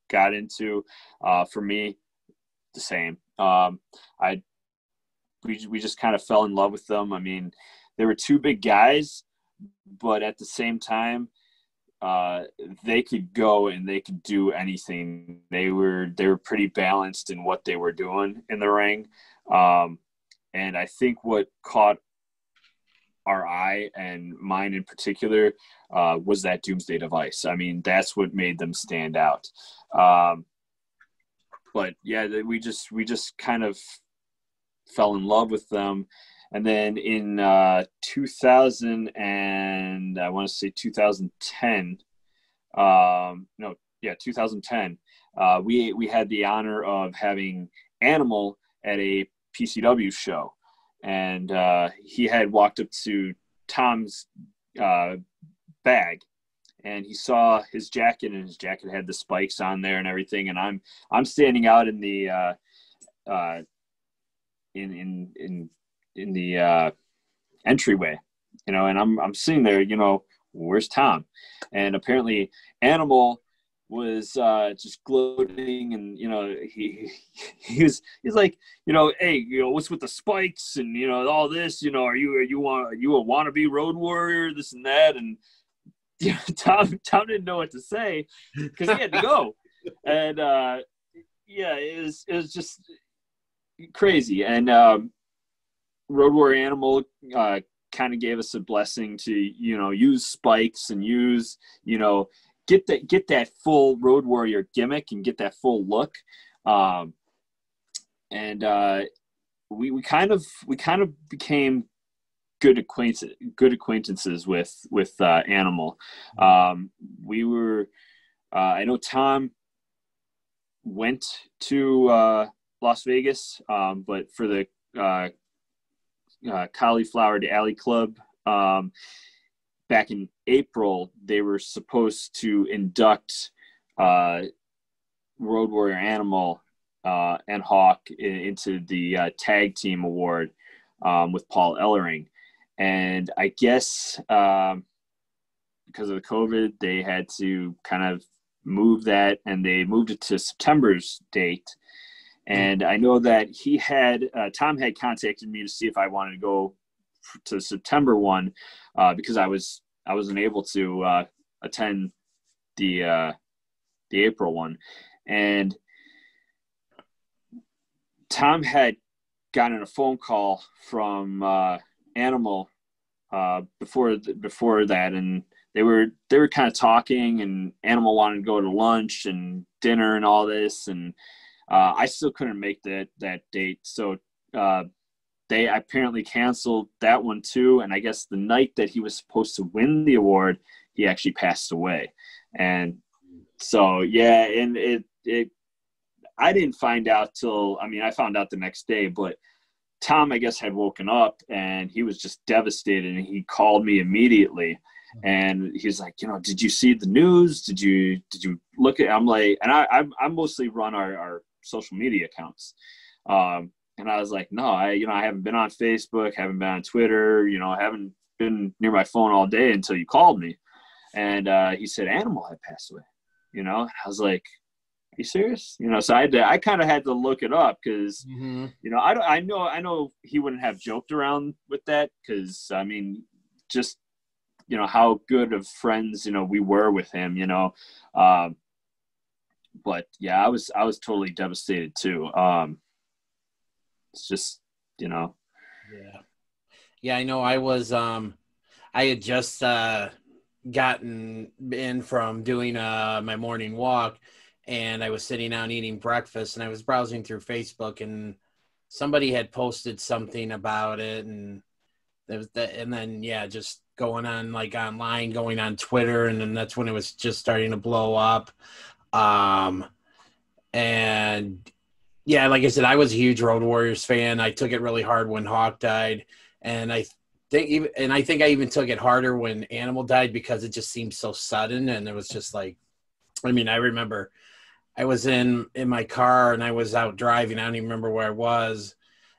got into. For me, the same. We just kind of fell in love with them. I mean, they were two big guys, but at the same time, they could go and they could do anything. They were pretty balanced in what they were doing in the ring. And I think what caught our eye, and mine in particular, was that Doomsday Device. I mean, that's what made them stand out. But yeah, we just kind of fell in love with them. And then in 2010, we had the honor of having Animal at a PCW show, and he had walked up to Tom's bag, and he saw his jacket, and his jacket had the spikes on there and everything. And I'm standing out in the in the entryway, you know, and I'm sitting there, you know, where's Tom? And apparently Animal was just gloating, and you know, he's like, you know, hey, you know, what's with the spikes and, you know, all this, you know, are you a wannabe Road Warrior, this and that? And you know, Tom didn't know what to say because he had to go. And yeah, it was just crazy. And Road Warrior Animal kind of gave us a blessing to, you know, use spikes and use, you know, get that full Road Warrior gimmick and get that full look. And we kind of became good acquaintances with Animal. We were I know Tom went to Las Vegas, but for the Cauliflower to Alley Club back in April, they were supposed to induct Road Warrior Animal and Hawk into the tag team award with Paul Ellering. And I guess because of the COVID, they had to kind of move that, and they moved it to September's date. And I know that he had Tom had contacted me to see if I wanted to go to the September one because I wasn't able to attend the April one. And Tom had gotten a phone call from Animal before that, and they were kind of talking, and Animal wanted to go to lunch and dinner and all this, and I still couldn't make that date, so they apparently canceled that one too. And I guess the night that he was supposed to win the award, he actually passed away. And so yeah, and it I didn't find out till, I mean, I found out the next day, but Tom, I guess, had woken up and he was just devastated, and he called me immediately. And he's like, you know, did you see the news? Did you look at? I'm like, and I mostly run our social media accounts, and I was like, no, I haven't been on Facebook, haven't been on Twitter, you know, I haven't been near my phone all day until you called me. And he said Animal had passed away, you know. I was like, are you serious? You know, so I kind of had to look it up because, you know, I know he wouldn't have joked around with that because, I mean, just you know, how good of friends, you know, we were with him, you know. But yeah, I was totally devastated too. It's just, you know. Yeah. Yeah, I know I was I had just gotten in from doing my morning walk, and I was sitting down eating breakfast, and I was browsing through Facebook, and somebody had posted something about it, and there was that, and then yeah, just going on like online, going on Twitter, and then that's when it was just starting to blow up. And yeah, like I said, I was a huge Road Warriors fan. I took it really hard when Hawk died, and I think I even took it harder when Animal died because it just seemed so sudden, and it was just like, I mean, I remember I was in my car and I was out driving. I don't even remember where I was.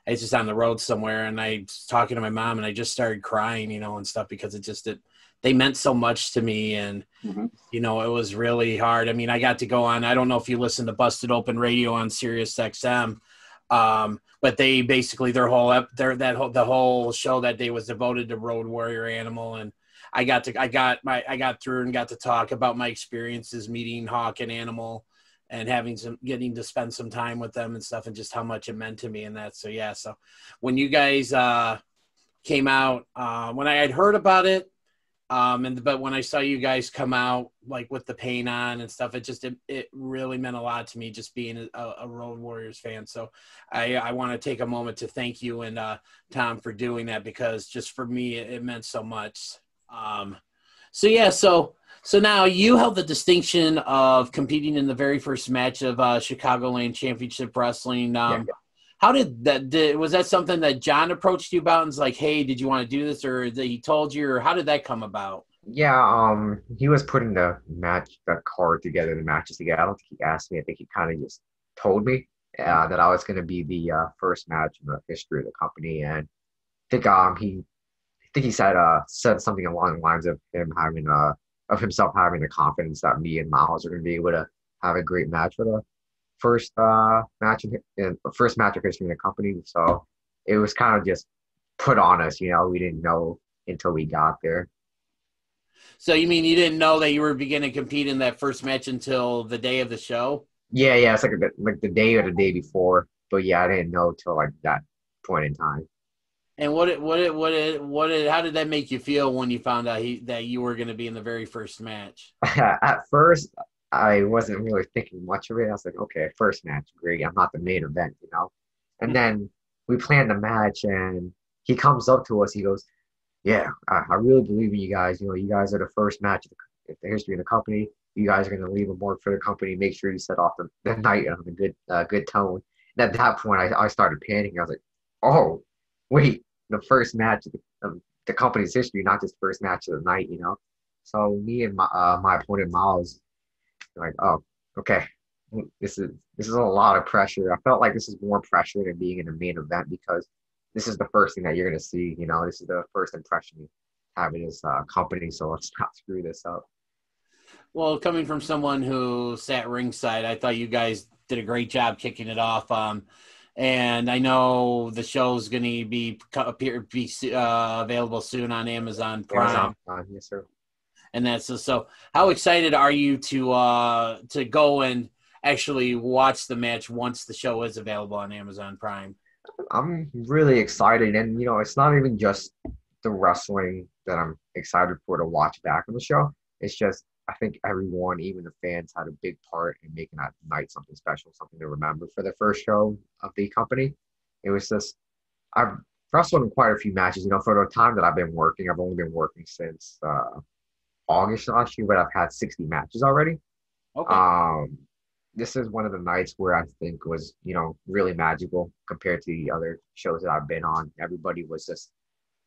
I was just on the road somewhere, and I was talking to my mom, and I just started crying, you know, and stuff because they meant so much to me, and you know, it was really hard. I mean, I got to go on. I don't know if you listen to Busted Open Radio on Sirius XM, but they basically the whole show that day was devoted to Road Warrior Animal, and I got through and got to talk about my experiences meeting Hawk and Animal, and getting to spend some time with them and stuff, and just how much it meant to me and that. So yeah, so when you guys came out, when I had heard about it, but when I saw you guys come out like with the paint on and stuff, it really meant a lot to me, just being a Road Warriors fan. So I want to take a moment to thank you and Tom for doing that, because just for me it meant so much. So yeah, so now you held the distinction of competing in the very first match of Chicagoland Championship Wrestling. How did that? Was that something that John approached you about and was like, "Hey, did you want to do this?" Or that he told you, or how did that come about? Yeah, he was putting the card together, the matches together. I don't think he asked me. I think he kind of just told me that I was going to be the first match in the history of the company, and I think he said something along the lines of himself having the confidence that me and Miles are going to be able to have a great match for the first match of history in the company. So it was kind of just put on us, you know. We didn't know until we got there. So you mean you didn't know that you were beginning to compete in that first match until the day of the show? Yeah, it's like the day or the day before. But yeah, I didn't know till like that point in time. And how did that make you feel when you found out that you were going to be in the very first match? At first, I wasn't really thinking much of it. I was like, okay, first match, great. I'm not the main event, you know. And then we planned the match, and he comes up to us. He goes, "Yeah, I really believe in you guys. You know, you guys are the first match in the history of the company. You guys are going to leave a mark for the company. Make sure you set off the night on a good tone." And at that point, I started panicking. I was like, "Oh, wait, the first match of the company's history, not just first match of the night, you know." So me and my opponent Miles, like, oh, okay, this is a lot of pressure. I felt like this is more pressure than being in the main event, because this is the first thing that you're gonna see, you know. This is the first impression you have in this company, so let's not screw this up. Well, coming from someone who sat ringside, I thought you guys did a great job kicking it off. And I know the show's going to be available soon on Amazon Prime. Yes, sir. And that's so. How excited are you to go and actually watch the match once the show is available on Amazon Prime? I'm really excited, and you know, it's not even just the wrestling that I'm excited for to watch back on the show. It's just, I think everyone, even the fans, had a big part in making that night something special, something to remember for the first show of the company. It was just, I've wrestled in quite a few matches, you know, for the time that I've been working. I've only been working since August last year, but I've had 60 matches already. Okay. This is one of the nights where I think was, you know, really magical compared to the other shows that I've been on. Everybody was just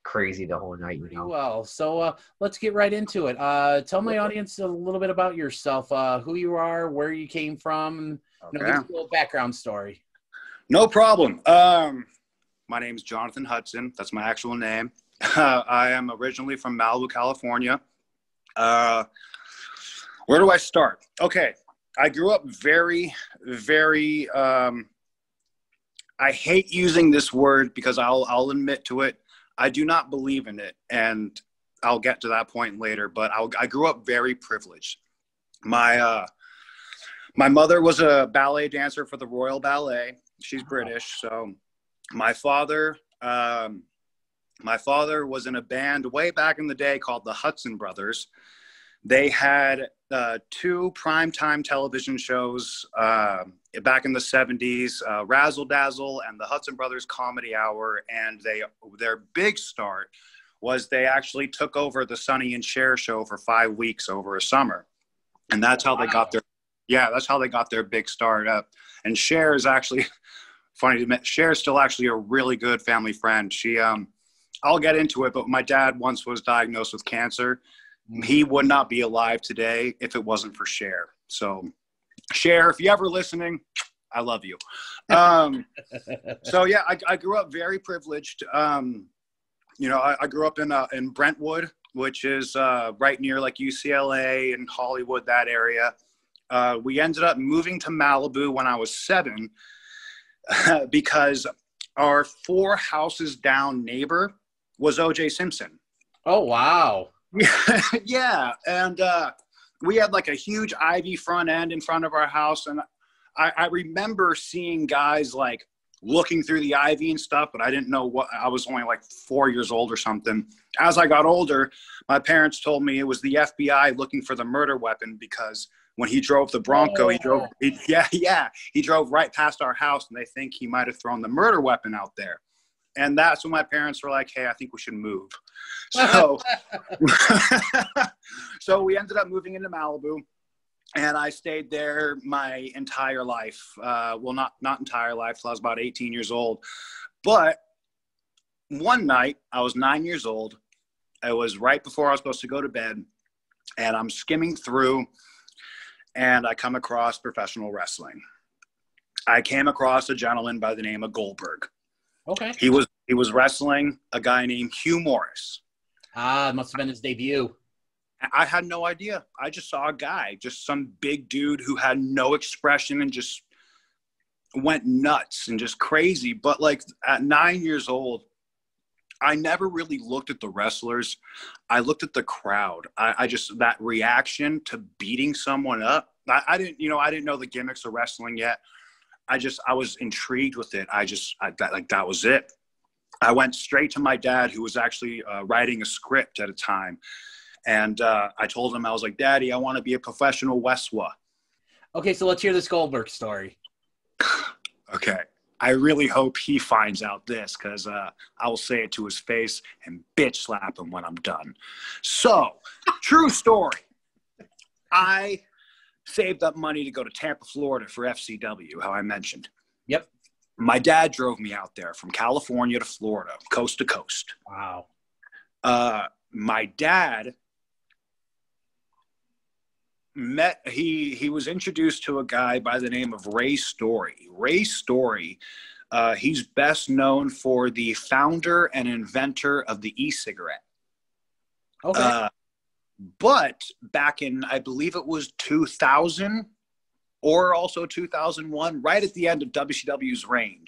crazy the whole night, you know. Well, so let's get right into it. Tell my audience a little bit about yourself, who you are, where you came from, give us a little background story. No problem. My name is Jonathan Hudson. That's my actual name. I am originally from Malibu, California. Where do I start? Okay. I grew up very, very, I hate using this word because I'll admit to it. I do not believe in it. And I'll get to that point later, but I grew up very privileged. My mother was a ballet dancer for the Royal Ballet. She's British. So my father was in a band way back in the day called the Hudson Brothers. They had 2 primetime television shows back in the 70s, Razzle Dazzle and the Hudson Brothers Comedy Hour. And their big start was they actually took over the Sonny and Cher show for 5 weeks over a summer. And that's how they got their big start up. And Cher is actually, funny to admit, Cher is still actually a really good family friend. She, I'll get into it, but my dad once was diagnosed with cancer. He would not be alive today if it wasn't for Cher. So Cher, if you're ever listening, I love you. So yeah, I grew up very privileged. You know, I grew up in Brentwood, which is right near like UCLA and Hollywood, that area. We ended up moving to Malibu when I was 7 because our 4 houses down neighbor was O.J. Simpson. Oh, wow. Yeah. And we had like a huge ivy front end in front of our house. And I remember seeing guys like looking through the ivy and stuff, but I didn't know what. I was only like 4 years old or something. As I got older, my parents told me it was the FBI looking for the murder weapon because when he drove the Bronco, he drove right past our house, and they think he might have thrown the murder weapon out there. And that's when my parents were like, hey, I think we should move. So, so we ended up moving into Malibu, and I stayed there my entire life. Well, not entire life, till I was about 18 years old. But one night, I was 9 years old. It was right before I was supposed to go to bed, and I'm skimming through, and I come across professional wrestling. I came across a gentleman by the name of Goldberg. Okay. He was wrestling a guy named Hugh Morris. Ah, it must have been his debut. I had no idea. I just saw a guy, just some big dude who had no expression and just went nuts and just crazy. But like at 9 years old, I never really looked at the wrestlers. I looked at the crowd. I just, that reaction to beating someone up. I didn't know the gimmicks of wrestling yet. I was intrigued with it. That was it. I went straight to my dad, who was actually writing a script at a time. And I told him, I was like, Daddy, I want to be a professional wrestler. Okay, so let's hear this Goldberg story. Okay. I really hope he finds out this, because I will say it to his face and bitch slap him when I'm done. So, true story. I saved up money to go to Tampa, Florida for FCW, how I mentioned. Yep. My dad drove me out there from California to Florida, coast to coast. Wow. My dad he was introduced to a guy by the name of Ray Story. Ray Story, he's best known for the founder and inventor of the e-cigarette. Okay. But back in, I believe it was 2000 or also 2001, right at the end of WCW's reign,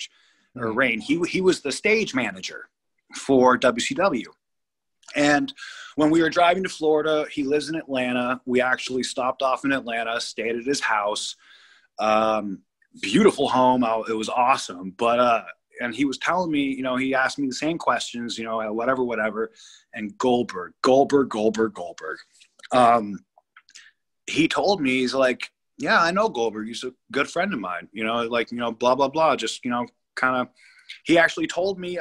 he was the stage manager for WCW. And when we were driving to Florida, he lives in Atlanta. We actually stopped off in Atlanta, stayed at his house. Beautiful home. It was awesome. But, and he was telling me, he asked me the same questions, whatever. And Goldberg. He told me, he's like, yeah, I know Goldberg. He's a good friend of mine, blah, blah, blah. Just, kind of, he actually told me,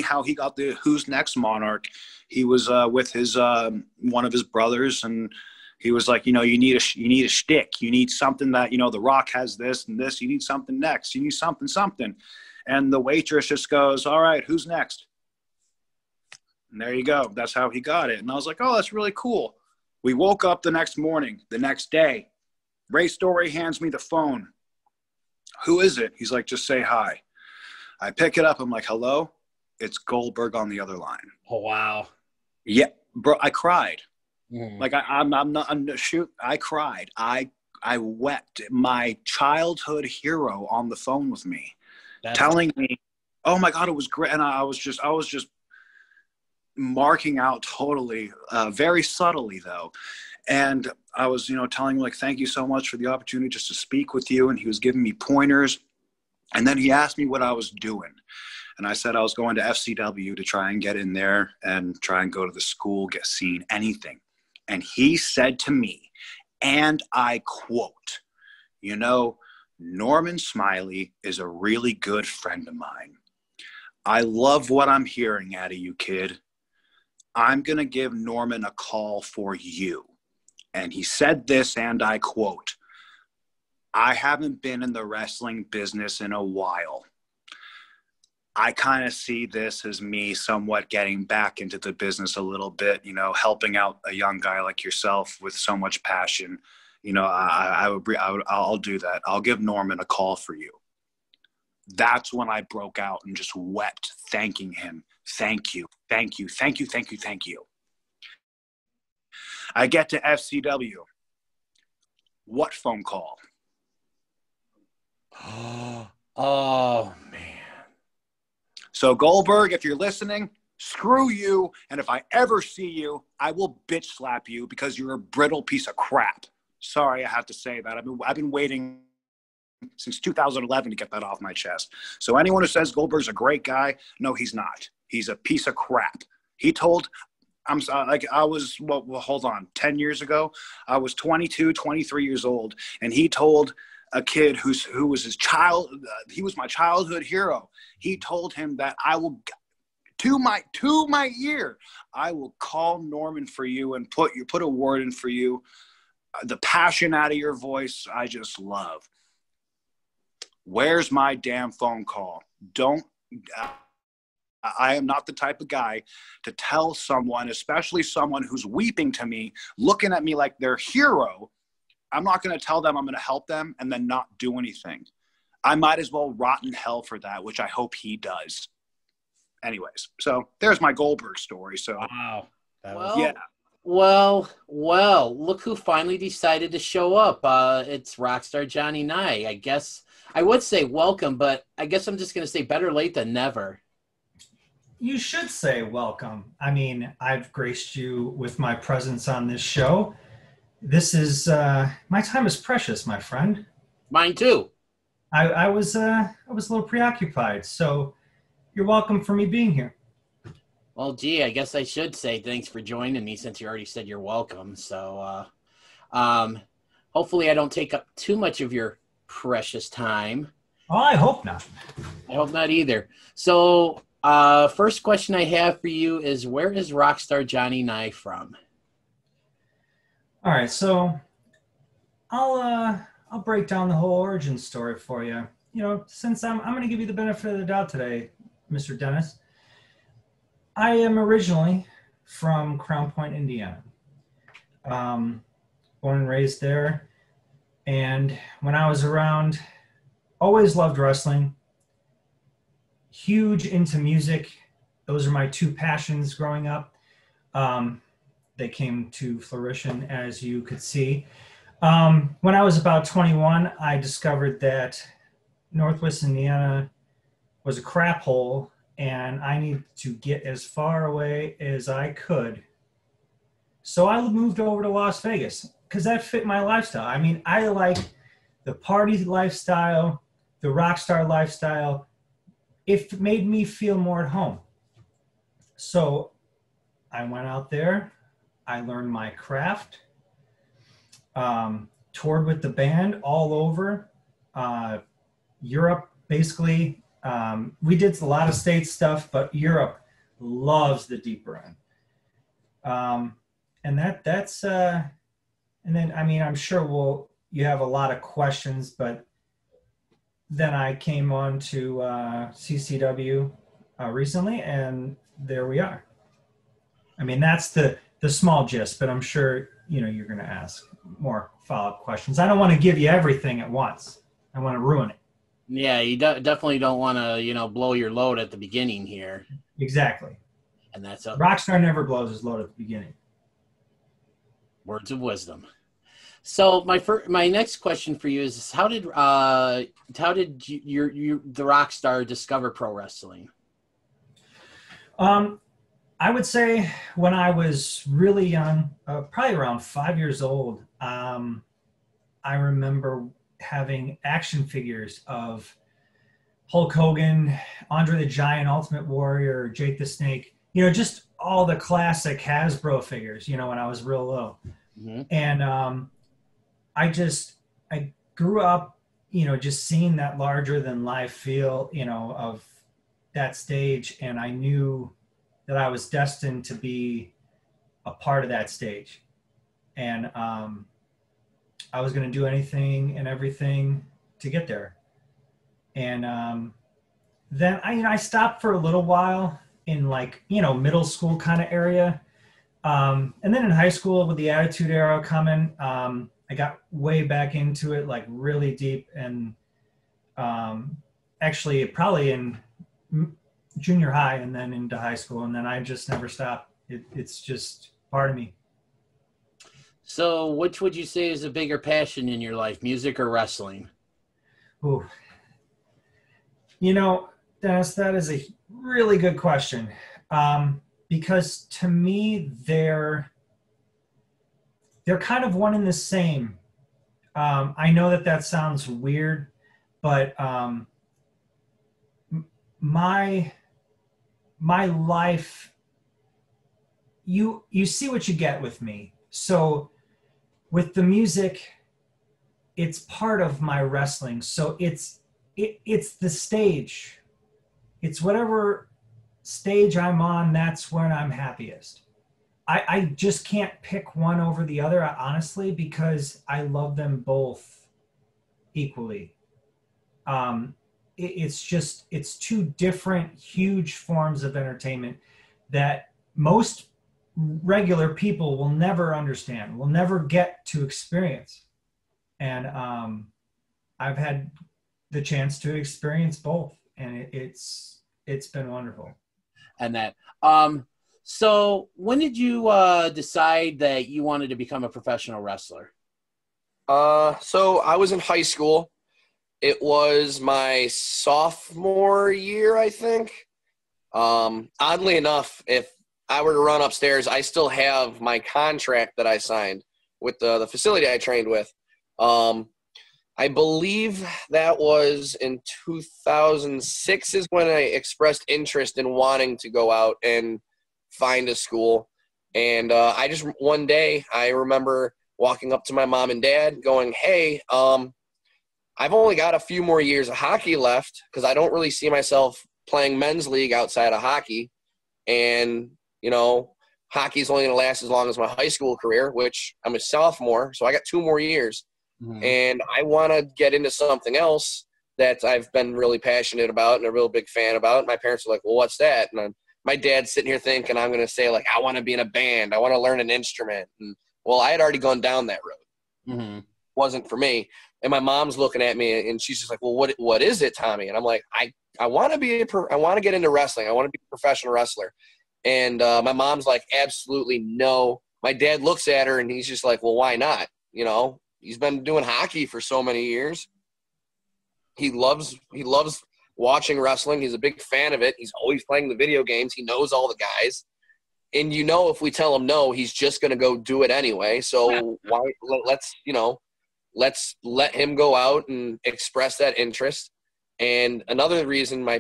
how he got the Who's Next Monarch. He was with his one of his brothers, and he was like, you need a shtick. You need something that, The Rock has this and this. You need something next. You need something. And the waitress just goes, all right, who's next? And there you go. That's how he got it. And I was like, oh, that's really cool. We woke up the next morning, the next day. Ray Story hands me the phone. Who is it? He's like, just say hi. I pick it up. I'm like, hello? It's Goldberg on the other line. Oh, wow. Yeah, bro, I cried. Like I cried. I wept. My childhood hero on the phone with me, telling me, oh my God, it was great. And I was just marking out totally, very subtly though. And I was, telling him like, thank you so much for the opportunity just to speak with you. And he was giving me pointers. And then he asked me what I was doing. And I said I was going to FCW to try and get in there and try and go to the school, get seen, anything. And he said to me, and I quote, Norman Smiley is a really good friend of mine. I love what I'm hearing out of you, kid. I'm going to give Norman a call for you. And he said this, and I quote, I haven't been in the wrestling business in a while. I kind of see this as me somewhat getting back into the business a little bit, helping out a young guy like yourself with so much passion. I'll do that. I'll give Norman a call for you. That's when I broke out and just wept, thanking him. Thank you, thank you, thank you, thank you, thank you. I get to FCW. What phone call? Oh, man. So Goldberg, if you're listening, screw you. And if I ever see you, I will bitch slap you because you're a brittle piece of crap. Sorry, I have to say that. I've been waiting since 2011 to get that off my chest. So anyone who says Goldberg's a great guy, no, he's not. He's a piece of crap. He told, I'm sorry, like I was, well, hold on, 10 years ago, I was 22, 23 years old, and he told a kid who was his child, he was my childhood hero. He told him that I will, to my ear, I will call Norman for you and put a word in for you. The passion out of your voice, I just love. Where's my damn phone call? I am not the type of guy to tell someone, especially someone who's weeping to me, looking at me like their hero. I'm not going to tell them I'm going to help them and then not do anything. I might as well rot in hell for that, which I hope he does. Anyways, so there's my Goldberg story. So, wow. Yeah. Well, look who finally decided to show up. It's Rockstar Johnny Nye. I guess I would say welcome, but I guess I'm just going to say better late than never. You should say welcome. I mean, I've graced you with my presence on this show. This is, my time is precious, my friend. Mine too. I was a little preoccupied, so you're welcome for me being here. Well, gee, I guess I should say thanks for joining me since you already said you're welcome. So, hopefully I don't take up too much of your precious time. Oh, I hope not. I hope not either. So, first question I have for you is, where is Rockstar Johnny Nye from? All right, so I'll break down the whole origin story for you. Since I'm going to give you the benefit of the doubt today, Mr. Dennis. I am originally from Crown Point, Indiana. Born and raised there. And when I was around, always loved wrestling. Huge into music. Those are my two passions growing up. They came to fruition, as you could see. When I was about 21, I discovered that Northwest Indiana was a crap hole, and I needed to get as far away as I could. So I moved over to Las Vegas because that fit my lifestyle. I mean, I like the party lifestyle, the rock star lifestyle. It made me feel more at home. So I went out there. I learned my craft. Toured with the band all over Europe, basically. We did a lot of state stuff, but Europe loves the deeper end. And that's and then, I mean, I'm sure you have a lot of questions, but then I came on to CCW recently, and there we are. I mean, that's the small gist, but I'm sure, you're going to ask more follow-up questions. I don't want to give you everything at once. I want to ruin it. Yeah, you definitely don't want to, blow your load at the beginning here. Exactly. And that's Rockstar never blows his load at the beginning. Words of wisdom. So my next question for you is, how did the Rockstar discover pro wrestling? I would say when I was really young, probably around 5 years old, I remember having action figures of Hulk Hogan, Andre the Giant, Ultimate Warrior, Jake the Snake, you know, just all the classic Hasbro figures, you know, when I was real little. Mm-hmm. And I grew up, you know, just seeing that larger than life feel, you know, of that stage. And I knew that I was destined to be a part of that stage. And I was going to do anything and everything to get there. And then I stopped for a little while in, like, you know, middle school kind of area. And then in high school with the Attitude Era coming, I got way back into it, like really deep, and actually probably in junior high and then into high school. And then I just never stopped. It's just part of me. So which would you say is a bigger passion in your life, music or wrestling? Ooh. You know, Dennis, that is a really good question. Because to me, they're kind of one and the same. I know that sounds weird, but my life, you see what you get with me. So with the music, it's part of my wrestling. So it's the stage. It's whatever stage I'm on, that's when I'm happiest. I just can't pick one over the other, honestly, because I love them both equally. It's two different huge forms of entertainment that most regular people will never understand, will never get to experience. And I've had the chance to experience both, and it's been wonderful. And that so when did you decide that you wanted to become a professional wrestler? So I was in high school. It was my sophomore year, I think. Oddly enough, if I were to run upstairs, I still have my contract that I signed with the facility I trained with. I believe that was in 2006 is when I expressed interest in wanting to go out and find a school. And I just, one day, I remember walking up to my mom and dad going, hey, I've only got a few more years of hockey left because I don't really see myself playing men's league outside of hockey. And, you know, hockey's only going to last as long as my high school career, which I'm a sophomore, so I got 2 more years. Mm-hmm. And I want to get into something else that I've been really passionate about and a real big fan about. My parents are like, well, what's that? And my dad's sitting here thinking I'm going to say, like, I want to be in a band. I want to learn an instrument. And, well, I had already gone down that road. Mm-hmm. Wasn't for me. And my mom's looking at me, and she's just like, well, what is it, Tommy? And I'm like, I want to I want to get into wrestling. I want to be a professional wrestler. And my mom's like, absolutely no. My dad looks at her, and he's just like, well, why not? You know, he's been doing hockey for so many years. He loves watching wrestling. He's a big fan of it. He's always playing the video games. He knows all the guys. And, you know, if we tell him no, he's just going to go do it anyway. So let's let him go out and express that interest. And another reason my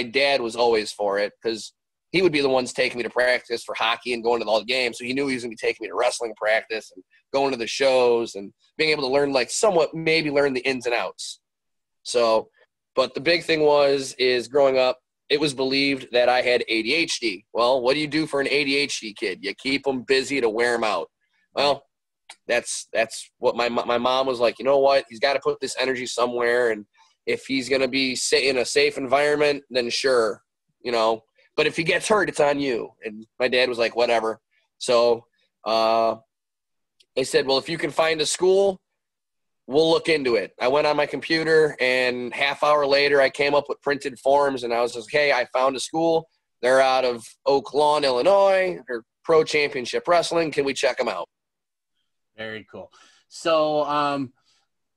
dad was always for it, because he would be the ones taking me to practice for hockey and going to all the games. So he knew he was going to be taking me to wrestling practice and going to the shows and being able to learn, like, somewhat maybe learn the ins and outs. So, but the big thing is growing up, it was believed that I had ADHD. Well, what do you do for an ADHD kid? You keep them busy to wear them out. Well, that's what my mom was like, you know what? He's got to put this energy somewhere. And if he's going to be in a safe environment, then sure, you know. But if he gets hurt, it's on you. And my dad was like, whatever. So they said, well, if you can find a school, we'll look into it. I went on my computer, and half hour later, I came up with printed forms, and I was just, hey, I found a school. They're out of Oak Lawn, Illinois. They're Pro Championship Wrestling. Can we check them out? Very cool. So,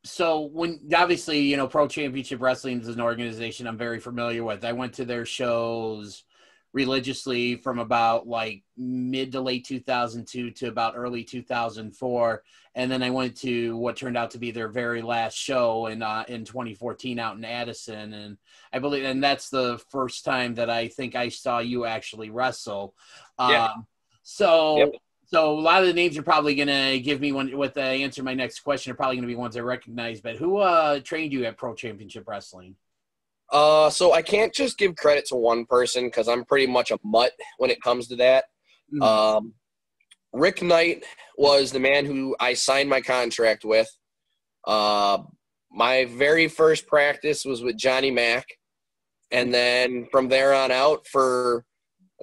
so when obviously, you know, Pro Championship Wrestling is an organization I'm very familiar with. I went to their shows religiously from about like mid to late 2002 to about early 2004. And then I went to what turned out to be their very last show in 2014 out in Addison. And I believe, and that's the first time that I think I saw you actually wrestle. Yeah. So a lot of the names you're probably going to give me with the answer to my next question are probably going to be ones I recognize, but who trained you at Pro Championship Wrestling? So I can't just give credit to one person because I'm pretty much a mutt when it comes to that. Rick Knight was the man who I signed my contract with. My very first practice was with Johnny Mack. And then from there on out, for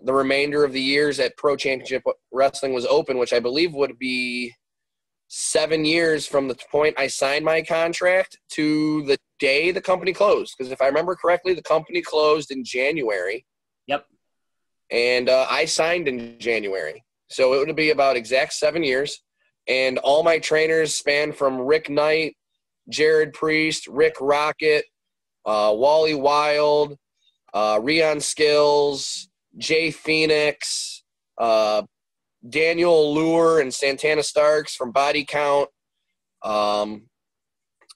the remainder of the years that Pro Championship Wrestling was open, which I believe would be 7 years from the point I signed my contract to the day the company closed. Because if I remember correctly, the company closed in January. Yep. And I signed in January. So it would be about exact 7 years. And all my trainers span from Rick Knight, Jared Priest, Rick Rocket, Wally Wild, Rion Skills, Jay Phoenix, Daniel Lure and Santana Starks from Body Count.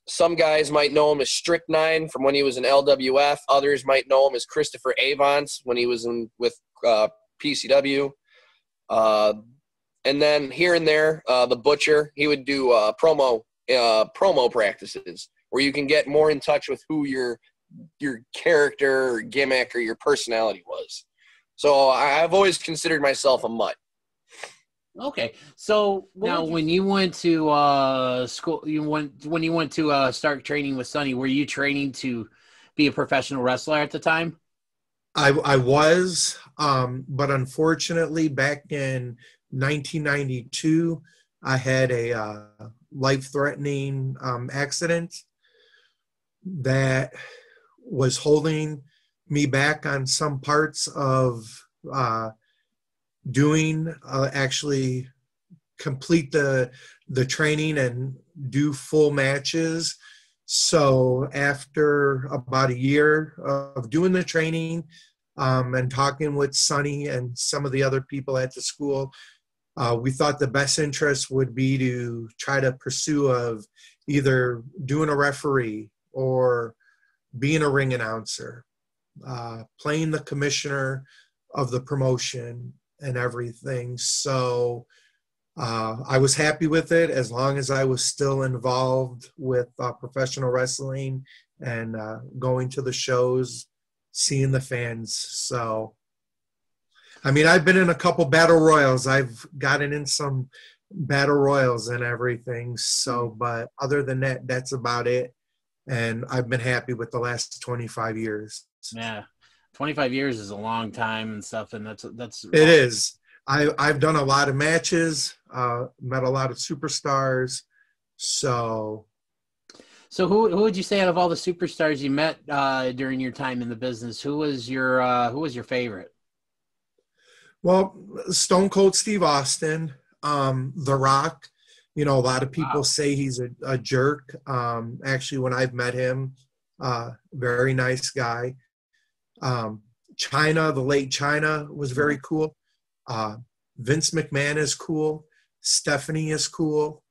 Some guys might know him as Strychnine from when he was in LWF. Others might know him as Christopher Avance when he was with PCW. And then here and there, the Butcher, he would do promo practices where you can get more in touch with who your character or gimmick or your personality was. So I've always considered myself a mutt. Okay, so now when you went to school, when you went to start training with Sonny, were you training to be a professional wrestler at the time? I was, but unfortunately, back in 1992, I had a life-threatening accident that was holding me back on some parts of actually complete the training and do full matches. So after about a year of doing the training and talking with Sonny and some of the other people at the school, we thought the best interest would be to try to pursue of either doing a referee or being a ring announcer, playing the commissioner of the promotion and everything. So I was happy with it as long as I was still involved with professional wrestling and going to the shows, seeing the fans. So, I mean, I've been in a couple battle royals. I've gotten in some battle royals and everything. So, but other than that, that's about it. And I've been happy with the last 25 years. Yeah. 25 years is a long time and stuff. And that's it is. I've done a lot of matches, met a lot of superstars. So who would you say out of all the superstars you met during your time in the business, who was your favorite? Well, Stone Cold Steve Austin, The Rock. You know, a lot of people say he's a jerk. Actually, when I've met him, very nice guy. China, the late China, was very cool. Vince McMahon is cool. Stephanie is cool.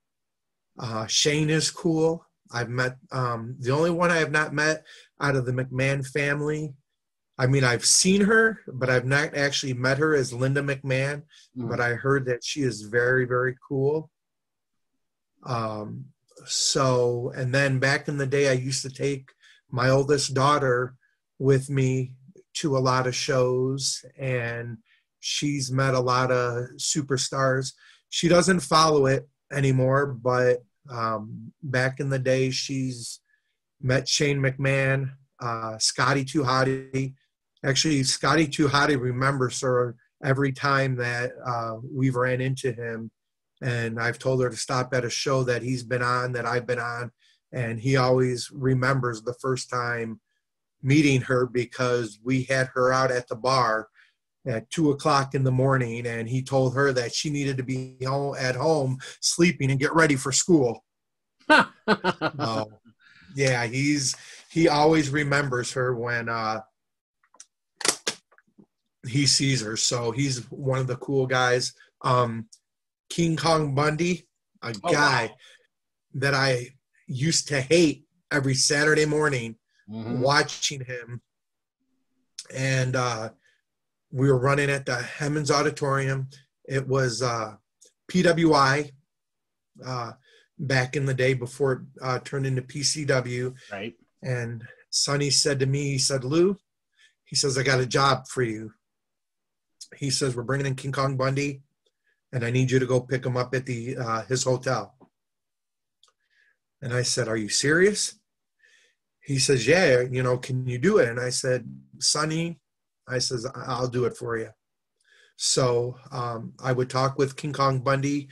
Shane is cool. I've met the only one I have not met out of the McMahon family. I mean, I've seen her, but I've not actually met her, as Linda McMahon. But I heard that she is very, very cool. So, and then back in the day, I used to take my oldest daughter with me to a lot of shows, and she's met a lot of superstars. She doesn't follow it anymore, but back in the day, she's met Shane McMahon, Scotty 2 Hotty. Actually, Scotty 2 Hotty remembers her every time that we've ran into him. And I've told her to stop at a show that he's been on, that I've been on. And he always remembers the first time meeting her, because we had her out at the bar at 2:00 in the morning, and he told her that she needed to be at home sleeping and get ready for school. Yeah, he always remembers her when he sees her. So he's one of the cool guys. King Kong Bundy, a guy that I used to hate every Saturday morning watching him. And we were running at the Hemmons Auditorium. It was PWI back in the day before it turned into PCW. Right. And Sonny said to me, he said, Lou, he says, I got a job for you. He says, we're bringing in King Kong Bundy, and I need you to go pick him up at the his hotel. And I said, are you serious? He says, yeah, you know, can you do it? And I said, Sonny, I says, I'll do it for you. So I would talk with King Kong Bundy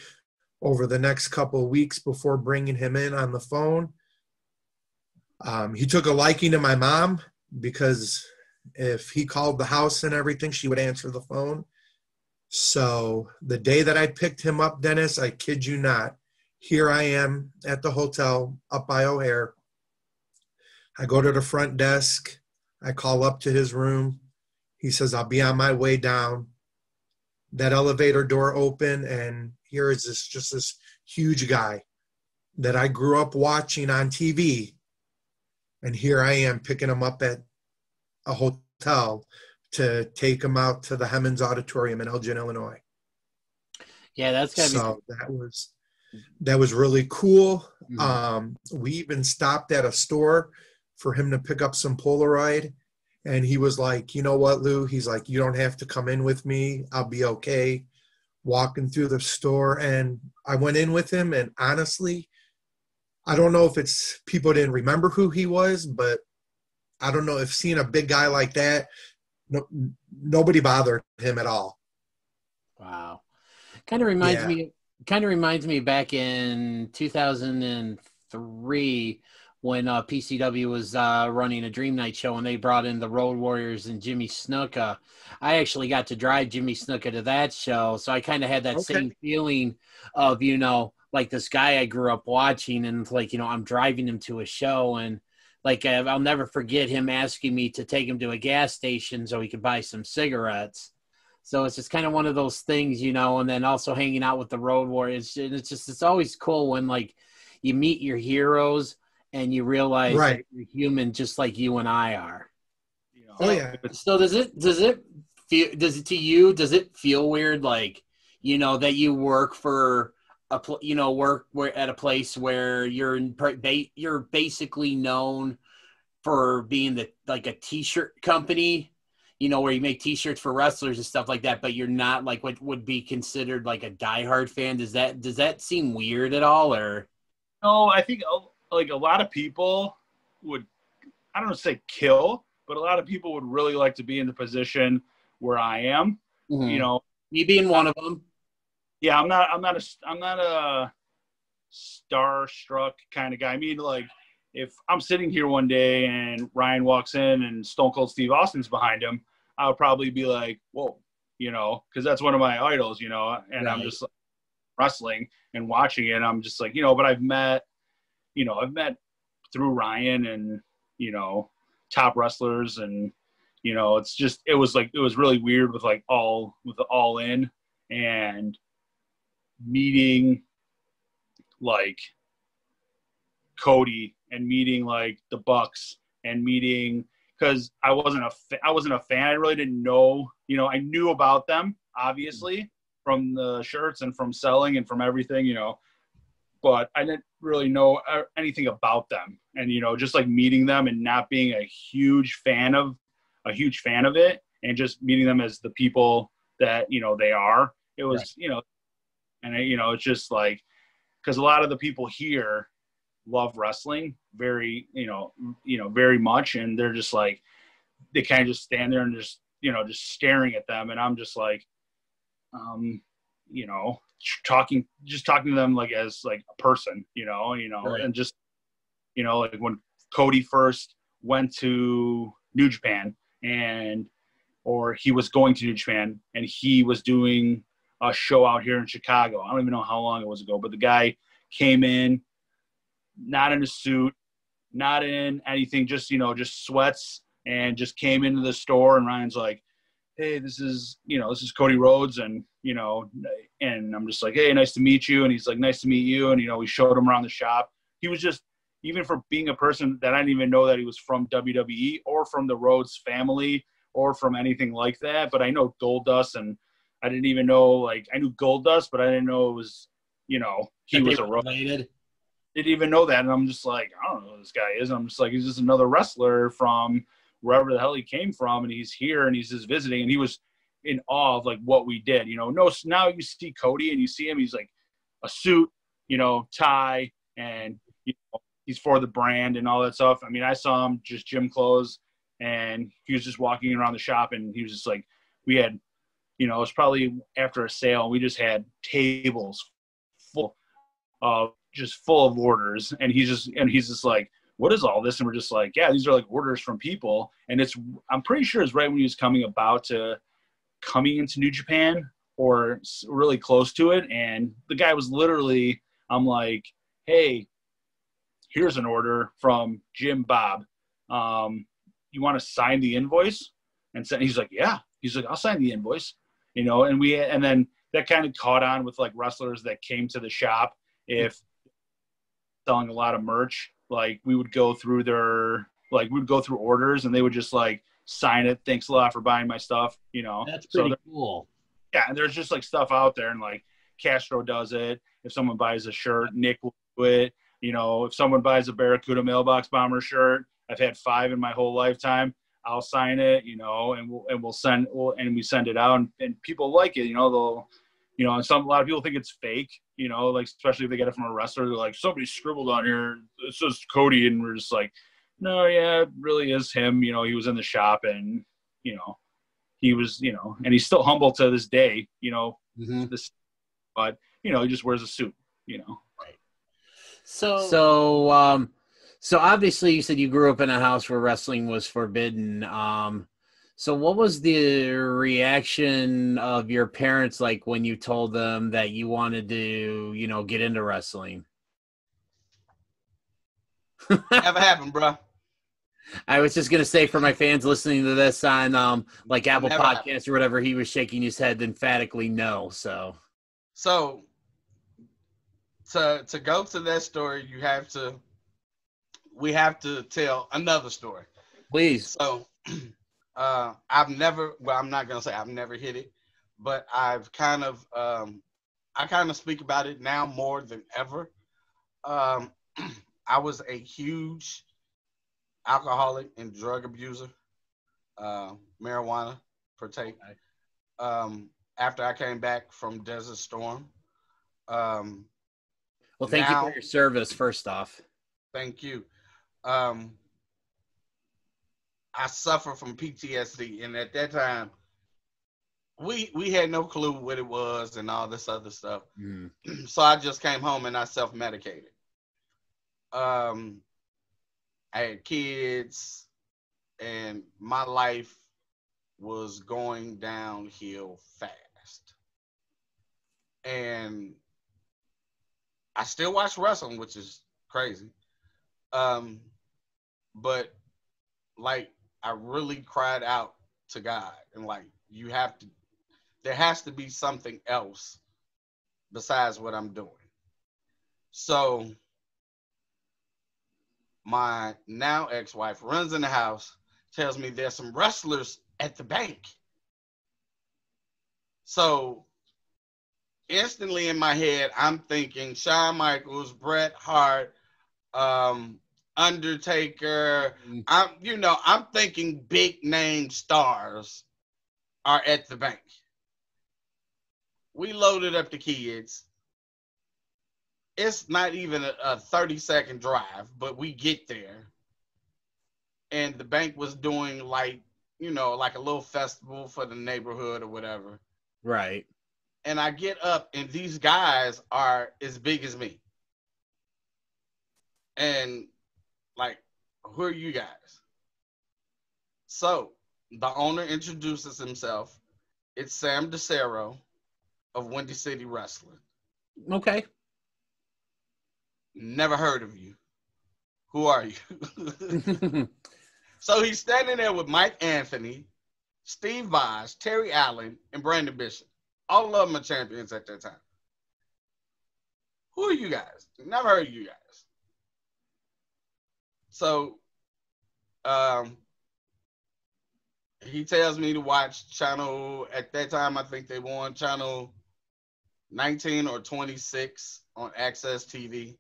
over the next couple of weeks before bringing him in on the phone. He took a liking to my mom because if he called the house and everything, she would answer the phone. So the day that I picked him up, Dennis, I kid you not, here I am at the hotel up by O'Hare. I go to the front desk. I call up to his room. He says, I'll be on my way down. That elevator door open, and here is this huge guy that I grew up watching on TV. And here I am picking him up at a hotel to take him out to the Hemmons Auditorium in Elgin, Illinois. Yeah, that's gotta so be. That was really cool. Mm-hmm. We even stopped at a store for him to pick up some Polaroid. And he was like, you know what, Lou? He's like, you don't have to come in with me. I'll be okay. Walking through the store. And I went in with him. And honestly, I don't know if it's people didn't remember who he was, but I don't know if seeing a big guy like that, nobody bothered him at all. Wow. Kind of reminds me back in 2003 when PCW was running a Dream Night show and they brought in the Road Warriors and Jimmy Snuka. I actually got to drive Jimmy Snuka to that show. So I kind of had that same feeling of, you know, like this guy I grew up watching and like, you know, I'm driving him to a show and like, I'll never forget him asking me to take him to a gas station so he could buy some cigarettes. So it's just kind of one of those things, you know, and then also hanging out with the Road Warriors. It's always cool when like you meet your heroes and you realize that you're human just like you and I are. You know? Oh yeah. So does it feel weird, like, you know, that you work for at a place where you're basically known for being like a t-shirt company, you know, where you make t-shirts for wrestlers and stuff like that, but you're not like what would be considered like a diehard fan? Does that seem weird at all, or? No, I think like a lot of people would, I don't want to say kill, but a lot of people would really like to be in the position where I am. Mm-hmm. You know, me being one of them. Yeah, I'm not a starstruck kind of guy. I mean, like, if I'm sitting here one day and Ryan walks in and Stone Cold Steve Austin's behind him, I would probably be like, whoa, you know, because that's one of my idols, you know, and I'm just like, wrestling and watching it. I'm just like, you know, but I've met through Ryan and, you know, top wrestlers, and, you know, it was really weird with All In and meeting like Cody and meeting like the Bucks and meeting, because I wasn't a fan. I really didn't know, you know, I knew about them obviously from the shirts and from selling and from everything, you know, but I didn't really know anything about them. And, you know, just like meeting them and not being a huge fan of it and just meeting them as the people that, you know, they are, it was, you know, and, you know, it's just like, because a lot of the people here love wrestling very, you know, very much. And they're just like, they kind of just stand there and just, you know, just staring at them. And I'm just like, you know, talking to them like as like a person, you know, and just, you know, like when Cody first went to New Japan or he was going to New Japan and he was doing a show out here in Chicago. I don't even know how long it was ago, but the guy came in, not in a suit, not in anything, just, you know, just sweats, and just came into the store. And Ryan's like, hey, this is Cody Rhodes, and and I'm just like, hey, nice to meet you. And he's like, nice to meet you. And we showed him around the shop. He was just, even for being a person that I didn't even know that he was from WWE or from the Rhodes family or from anything like that. But I know Goldust, and I didn't even know, like, I knew Goldust, but I didn't know it was, he was a related. Didn't even know that. And I'm just like, I don't know who this guy is. And I'm just like, he's just another wrestler from wherever the hell he came from, and he's here and he's just visiting. And he was in awe of like what we did. Now you see Cody and you see him, he's like a suit, tie, and he's for the brand and all that stuff. I mean, I saw him just gym clothes, and he was just walking around the shop, and he was just like, we had, it was probably after a sale, we just had tables full of orders, and he's just like, what is all this? And we're just like, yeah, these are like orders from people. And I'm pretty sure it's right when he was coming into New Japan or really close to it. And the guy was literally, I'm like, hey, here's an order from Jim Bob. You want to sign the invoice? And he's like, yeah. He's like, I'll sign the invoice. And then that kind of caught on with like wrestlers that came to the shop. If selling a lot of merch, like we would go through orders, and they would just like sign it. Thanks a lot for buying my stuff. That's pretty cool. Yeah. And there's just like stuff out there, and like Castro does it. If someone buys a shirt, Nick will do it. If someone buys a Barracuda Mailbox Bomber shirt, I've had 5 in my whole lifetime, I'll sign it, and we send it out, and people like it, they'll, and a lot of people think it's fake, like, especially if they get it from a wrestler. They're like, somebody scribbled on here, it says Cody, and we're just like, no, yeah, it really is him. He was in the shop, and, he was, and he's still humble to this day, but, he just wears a suit, Right. So obviously you said you grew up in a house where wrestling was forbidden. So what was the reaction of your parents like when you told them that you wanted to, get into wrestling? Never happened, bro. I was just going to say, for my fans listening to this on like Apple Never Podcasts happened. or whatever, he was shaking his head emphatically no. So to go to that story, we have to tell another story. Please. So I'm not going to say I've never hit it, but I've kind of, I kind of speak about it now more than ever. I was a huge alcoholic and drug abuser, marijuana partake. After I came back from Desert Storm. Well, thank you for your service, first off. Thank you. I suffer from PTSD, and at that time, we had no clue what it was and all this other stuff. So I just came home and I self-medicated. I had kids, and my life was going downhill fast. And I still watch wrestling, which is crazy. But like, I really cried out to God, and like, there has to be something else besides what I'm doing. So my now ex-wife runs in the house, tells me there's some wrestlers at the bank. So instantly in my head, I'm thinking Shawn Michaels, Bret Hart, Undertaker. I'm thinking big name stars are at the bank. We loaded up the kids. It's not even a 30-second drive, but we get there. And the bank was doing like a little festival for the neighborhood or whatever. Right. And I get up, and these guys are as big as me. And like, who are you guys? So the owner introduces himself. It's Sam DeCero of Windy City Wrestling. Okay. Never heard of you. Who are you? So he's standing there with Mike Anthony, Steve Voss, Terry Allen, and Brandon Bishop. All of them are champions at that time. Who are you guys? Never heard of you guys. So he tells me to watch channel, at that time, I think they were on channel 19 or 26 on Access TV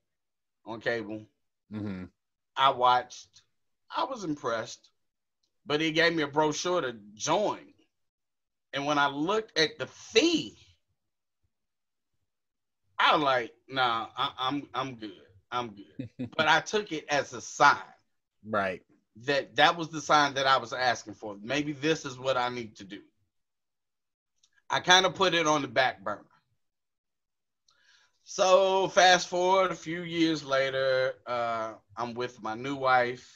on cable. Mm-hmm. I watched. I was impressed. But he gave me a brochure to join. And when I looked at the fee, I was like, nah, I'm good. I'm good. But I took it as a sign. Right. That was the sign that I was asking for. Maybe this is what I need to do. I kind of put it on the back burner. So fast forward a few years later, I'm with my new wife.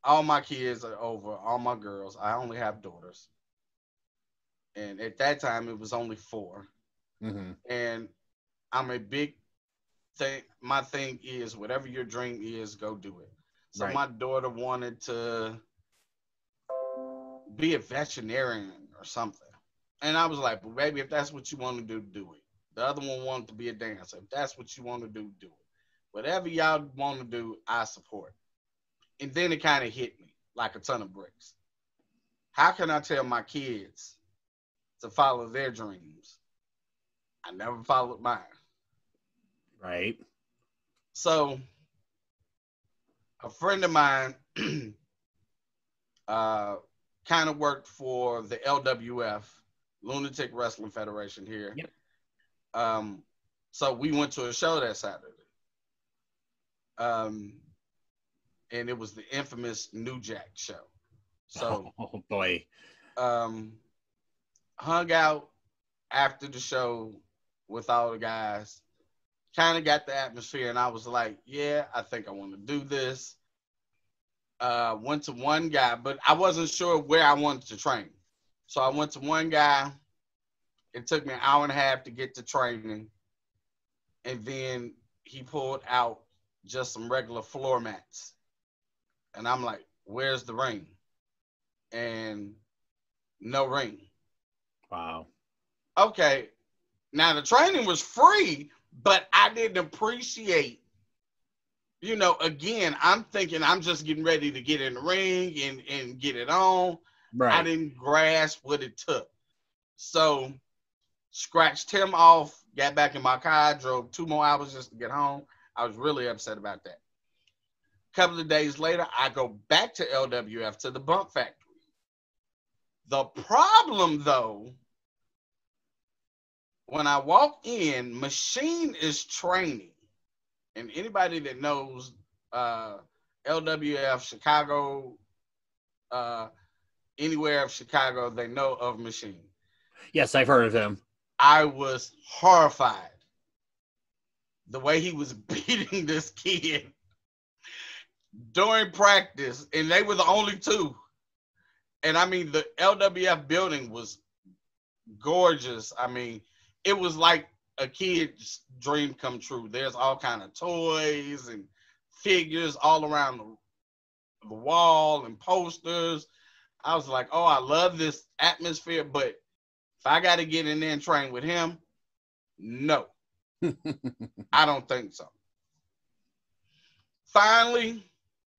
All my kids are over, all my girls. I only have daughters. And at that time, it was only 4. Mm-hmm. And I'm a big thing. My thing is, whatever your dream is, go do it. So Right. my daughter wanted to be a veterinarian or something. And I was like, well, baby, if that's what you want to do, do it. The other one wanted to be a dancer. If that's what you want to do, do it. Whatever y'all want to do, I support. And then it kind of hit me like a ton of bricks. How can I tell my kids to follow their dreams? I never followed mine. Right. So a friend of mine kind of worked for the LWF, Lunatic Wrestling Federation here. Yep. So we went to a show that Saturday. And it was the infamous New Jack show. So, oh boy. Hung out after the show with all the guys, kind of got the atmosphere, and I was like, yeah, I think I want to do this. Went to one guy, but I wasn't sure where I wanted to train. So I went to one guy. It took me an hour and a half to get to training. And then he pulled out just some regular floor mats. And I'm like, where's the ring? And no ring. Wow. Okay. Now the training was free, but I didn't appreciate, again, I'm thinking I'm just getting ready to get in the ring and get it on. Right. I didn't grasp what it took. So scratched him off, got back in my car, drove 2 more hours just to get home. I was really upset about that. A couple of days later, I go back to LWF, to the Bump Factory. The problem, though, when I walk in, Machine is training. And anybody that knows LWF, Chicago, anywhere of Chicago, they know of Machine. Yes, I've heard of him. I was horrified the way he was beating this kid during practice, and they were the only 2. And I mean, the LWF building was gorgeous. I mean, it was like a kid's dream come true. There's all kind of toys and figures all around the wall and posters. I was like, oh, I love this atmosphere, but if I got to get in there and train with him, no. I don't think so. Finally,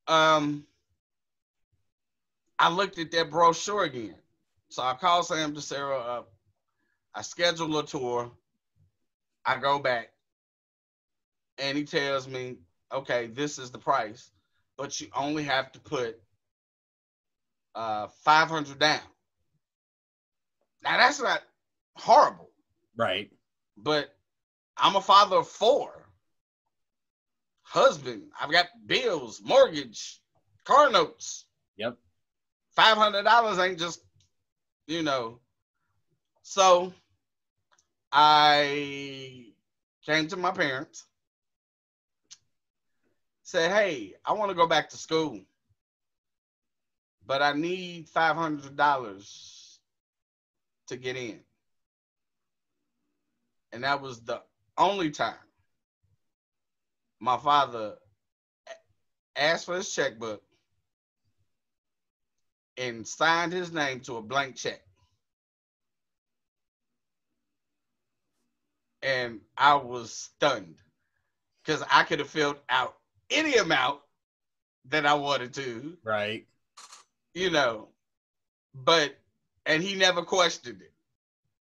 I looked at that brochure again. So I called Sam DeSera up. I scheduled a tour. I go back. And he tells me, okay, this is the price, but you only have to put $500 down. Now, that's not horrible. Right. But I'm a father of 4. Husband. I've got bills, mortgage, car notes. Yep. $500 ain't just, So I came to my parents, said, hey, I want to go back to school, but I need $500 to get in. And that was the only time my father asked for his checkbook, and signed his name to a blank check. And I was stunned because I could have filled out any amount that I wanted to. Right. You know, and he never questioned it.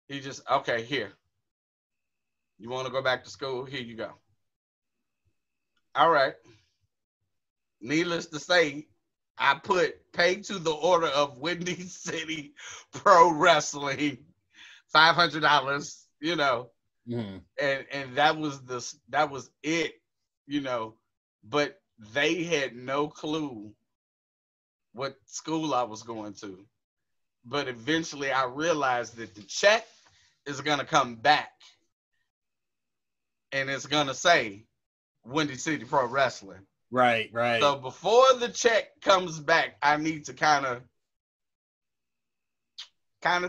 He just, okay, here. You want to go back to school? Here you go. All right. Needless to say, I put pay to the order of Windy City Pro Wrestling, $500, you know. Mm-hmm. And that was it, you know. But they had no clue what school I was going to. But eventually I realized that the check is gonna come back and it's gonna say Windy City Pro Wrestling. Right, right. So before the check comes back, I need to kind of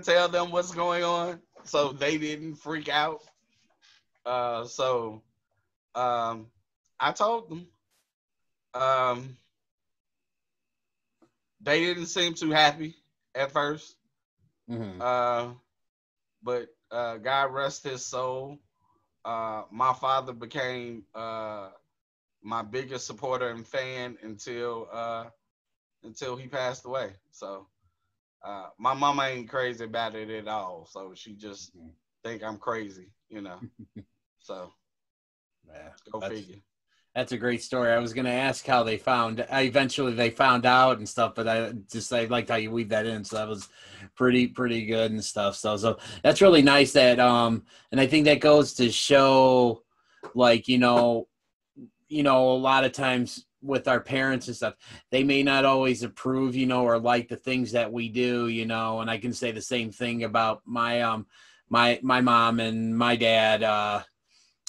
tell them what's going on so they didn't freak out. So I told them. They didn't seem too happy at first. Mm-hmm. But God rest his soul. My father became my biggest supporter and fan until he passed away. So my mama ain't crazy about it at all. So she just think I'm crazy, you know. So yeah, go figure. That's a great story. I was going to ask how they eventually they found out and stuff, but I liked how you weave that in. So that was pretty good and stuff. So that's really nice that, and I think that goes to show, like, you know, a lot of times with our parents and stuff, they may not always approve, you know, or like the things that we do, you know, and I can say the same thing about my mom and my dad,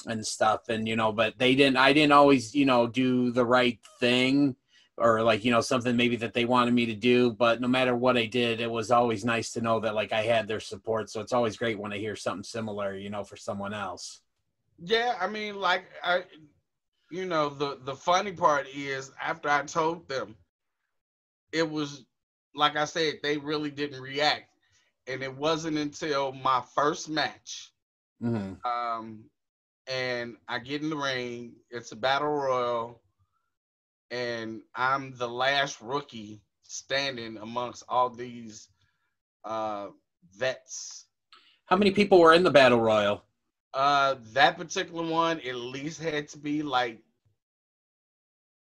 and stuff, and you know, but I didn't always, you know, do the right thing, or like, you know, something maybe that they wanted me to do, but no matter what I did, it was always nice to know that like I had their support. So it's always great when I hear something similar, you know, for someone else. Yeah, I mean, like, you know, the funny part is after I told them, it was like I said, they really didn't react, and it wasn't until my first match, and I get in the ring. It's a battle royal, and I'm the last rookie standing amongst all these vets. How many people were in the battle royal? That particular one at least had to be like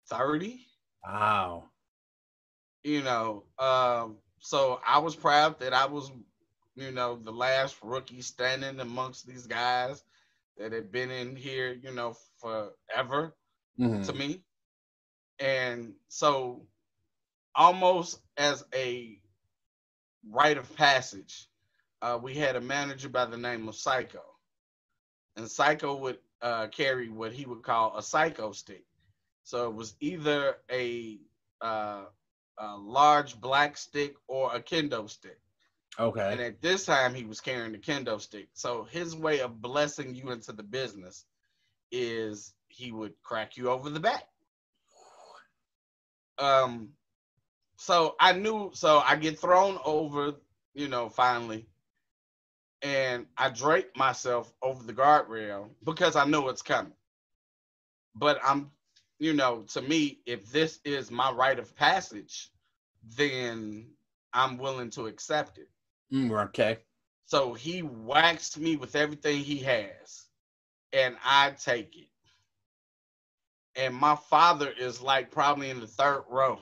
30. Wow. You know, so I was proud that I was, you know, the last rookie standing amongst these guys that had been in here, you know, forever to me. And so almost as a rite of passage, we had a manager by the name of Psycho. And Psycho would carry what he would call a psycho stick. So it was either a large black stick or a kendo stick. Okay. And at this time, he was carrying the kendo stick. So his way of blessing you into the business is he would crack you over the back. So I knew, so I get thrown over, you know, finally, and I drape myself over the guardrail because I know it's coming. But I'm, you know, to me, if this is my rite of passage, then I'm willing to accept it. Okay. So he whacks me with everything he has, and I take it. And my father is like probably in the third row.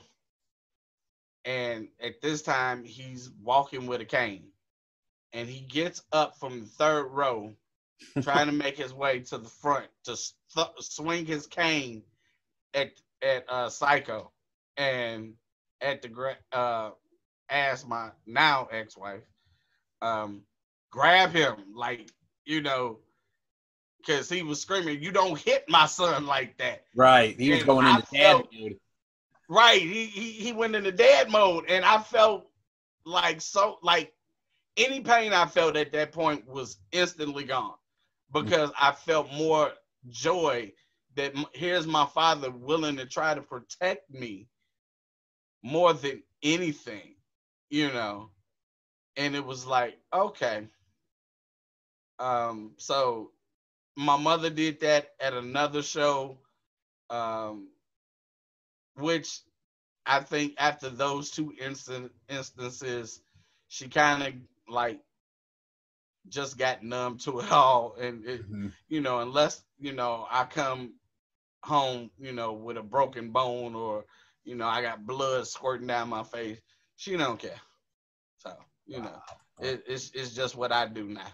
And at this time, he's walking with a cane. And he gets up from the third row, trying to make his way to the front to swing his cane at Psycho. And at ask my now ex-wife, grab him, like, you know, because he was screaming, "You don't hit my son like that." Right. He was going into dad mode. Right. He went into dad mode. And I felt like any pain I felt at that point was instantly gone, because I felt more joy that here's my father willing to try to protect me more than anything. you know, and it was like, okay. So my mother did that at another show, which I think after those two instances, she kind of like just got numb to it all. And it, you know, unless, you know, I come home, you know, with a broken bone or, you know, I got blood squirting down my face, she don't care. So, you know, it's just what I do now.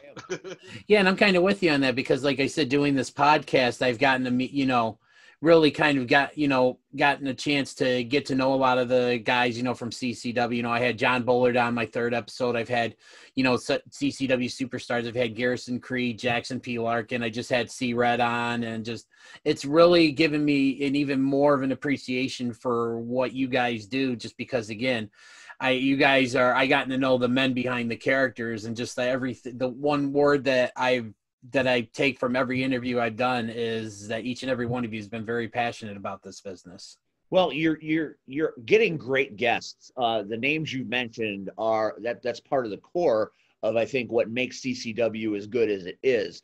Yeah, and I'm kind of with you on that because, like I said, doing this podcast, I've gotten to meet, you know, really kind of gotten a chance to get to know a lot of the guys, you know, from CCW. You know, I had John Bullard on my third episode. I've had, you know, CCW superstars. I've had Garrison Creed, Jackson P. Larkin. I just had C-Red on, and just, it's really given me an even more of an appreciation for what you guys do, just because, again, I gotten to know the men behind the characters, and just the one word that I take from every interview I've done is that each and every one of you has been very passionate about this business. Well, you're getting great guests. The names you mentioned that's part of the core of, I think, what makes CCW as good as it is.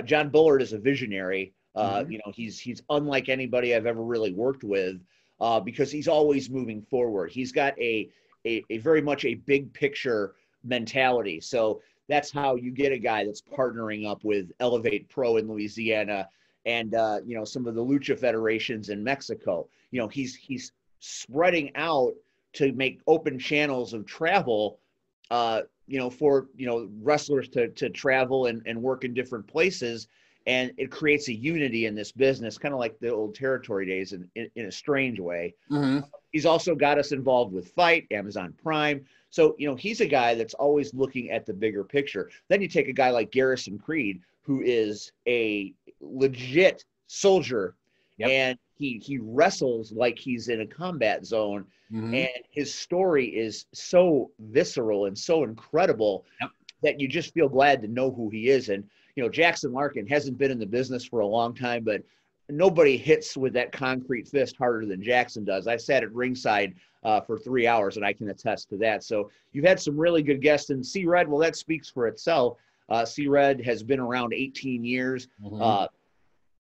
John Bullard is a visionary. You know, he's unlike anybody I've ever really worked with, because he's always moving forward. He's got a very much a big picture mentality. So that's how you get a guy that's partnering up with Elevate Pro in Louisiana and, you know, some of the lucha federations in Mexico. You know, he's spreading out to make open channels of travel, you know, for, you know, wrestlers to travel and work in different places. And it creates a unity in this business, kind of like the old territory days in a strange way. He's also got us involved with Fight, Amazon Prime. So, you know, he's a guy that's always looking at the bigger picture. Then you take a guy like Garrison Creed, who is a legit soldier, and he wrestles like he's in a combat zone. And his story is so visceral and so incredible that you just feel glad to know who he is. And, you know, Jackson Larkin hasn't been in the business for a long time, but nobody hits with that concrete fist harder than Jackson does. I sat at ringside for 3 hours, and I can attest to that. So you've had some really good guests. And C-Red, well, that speaks for itself. C-Red has been around 18 years.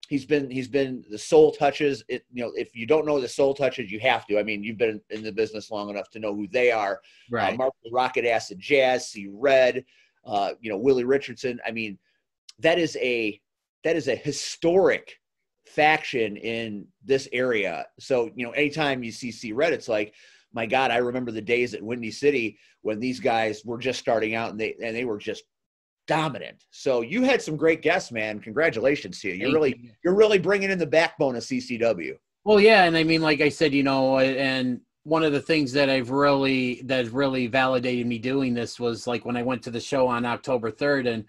He's been the Soul Touches. You know, if you don't know the Soul Touches, you have to. I mean, you've been in the business long enough to know who they are. Right. Mark the Rocket Acid Jazz, C-Red, you know, Willie Richardson. I mean, that is a historic faction in this area. So, you know, anytime you see C-Red, it's like, my God, I remember the days at Windy City when these guys were just starting out and they were just dominant. So you had some great guests, man. Congratulations to you. You're really bringing in the backbone of CCW. Well, yeah, and I mean, like I said, you know, and one of the things that really validated me doing this was like when I went to the show on October 3rd, and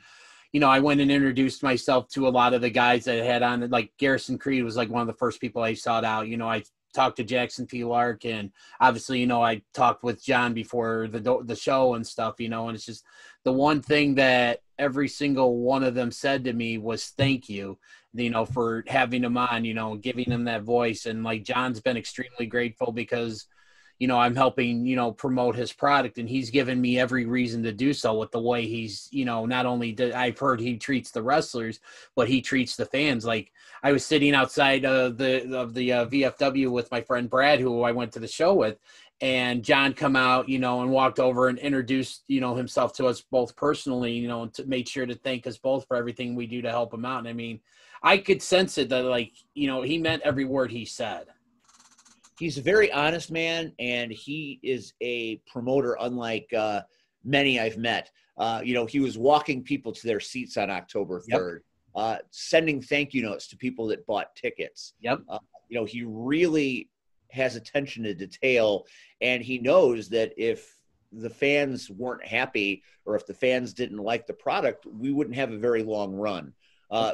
you know, I went and introduced myself to a lot of the guys that I had on. Like Garrison Creed was like one of the first people I sought out. You know, I talked to Jackson P. Lark, and obviously, you know, I talked with John before the show and stuff, you know, and it's just the one thing that every single one of them said to me was thank you, you know, for having him on, you know, giving him that voice. And like John's been extremely grateful because, you know, I'm helping, you know, promote his product, and he's given me every reason to do so with the way he's, you know, not only I've heard he treats the wrestlers, but he treats the fans. Like I was sitting outside of the VFW with my friend Brad, who I went to the show with, and John come out, you know, and walked over and introduced, you know, himself to us both personally, you know, and made sure to thank us both for everything we do to help him out. And I mean, I could sense it that, like, you know, he meant every word he said. He's a very honest man, and he is a promoter unlike many I've met. You know, he was walking people to their seats on October 3rd, sending thank you notes to people that bought tickets. You know, he really has attention to detail, and he knows that if the fans weren't happy or if the fans didn't like the product, we wouldn't have a very long run.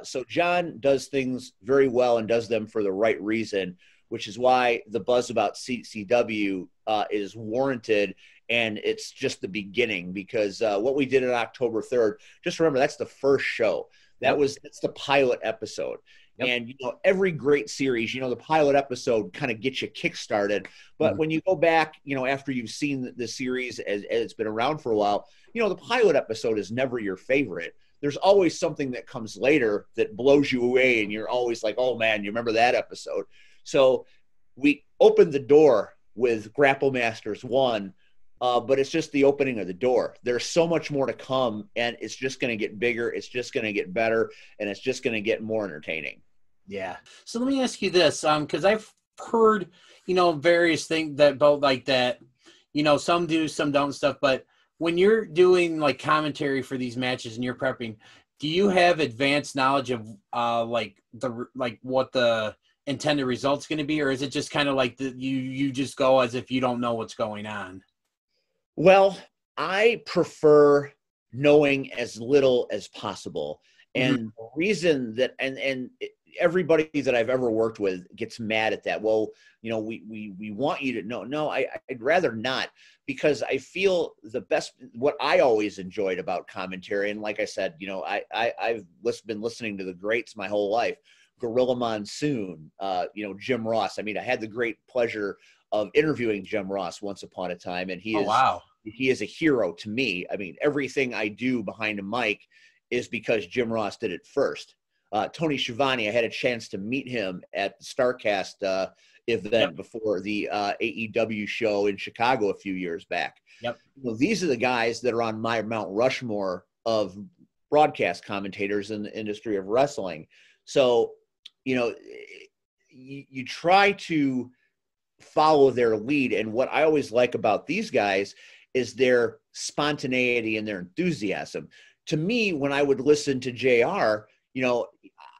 So John does things very well and does them for the right reason, which is why the buzz about CCW is warranted, and it's just the beginning, because what we did on October 3rd, just remember, that's the first show. That's the pilot episode. Yep. And, every great series, the pilot episode kind of gets you kickstarted. But when you go back, after you've seen the series as it's been around for a while, the pilot episode is never your favorite. There's always something that comes later that blows you away, and you're always like, oh, man, you remember that episode? So we opened the door with Grapple Masters 1, but it's just the opening of the door. There's so much more to come, and it's just going to get bigger. It's just going to get better, and it's just going to get more entertaining. Yeah. So let me ask you this, because I've heard, various things that both like that, some do, some don't stuff. But when you're doing like commentary for these matches and you're prepping, do you have advanced knowledge of what the intended result's going to be, or is it just kind of like you just go as if you don't know what's going on? Well, I prefer knowing as little as possible. And the reason that, and everybody that I've ever worked with gets mad at that. Well, we want you to know. No, I'd rather not, because I feel what I always enjoyed about commentary. And like I said, I've been listening to the greats my whole life. Gorilla Monsoon, Jim Ross. I mean, I had the great pleasure of interviewing Jim Ross once upon a time, and he is a hero to me. I mean, everything I do behind a mic is because Jim Ross did it first. Tony Schiavone, I had a chance to meet him at the StarCast event before the AEW show in Chicago a few years back. Yep. These are the guys that are on my Mount Rushmore of broadcast commentators in the industry of wrestling. So, you try to follow their lead. And what I always like about these guys is their spontaneity and their enthusiasm. To me, when I would listen to JR,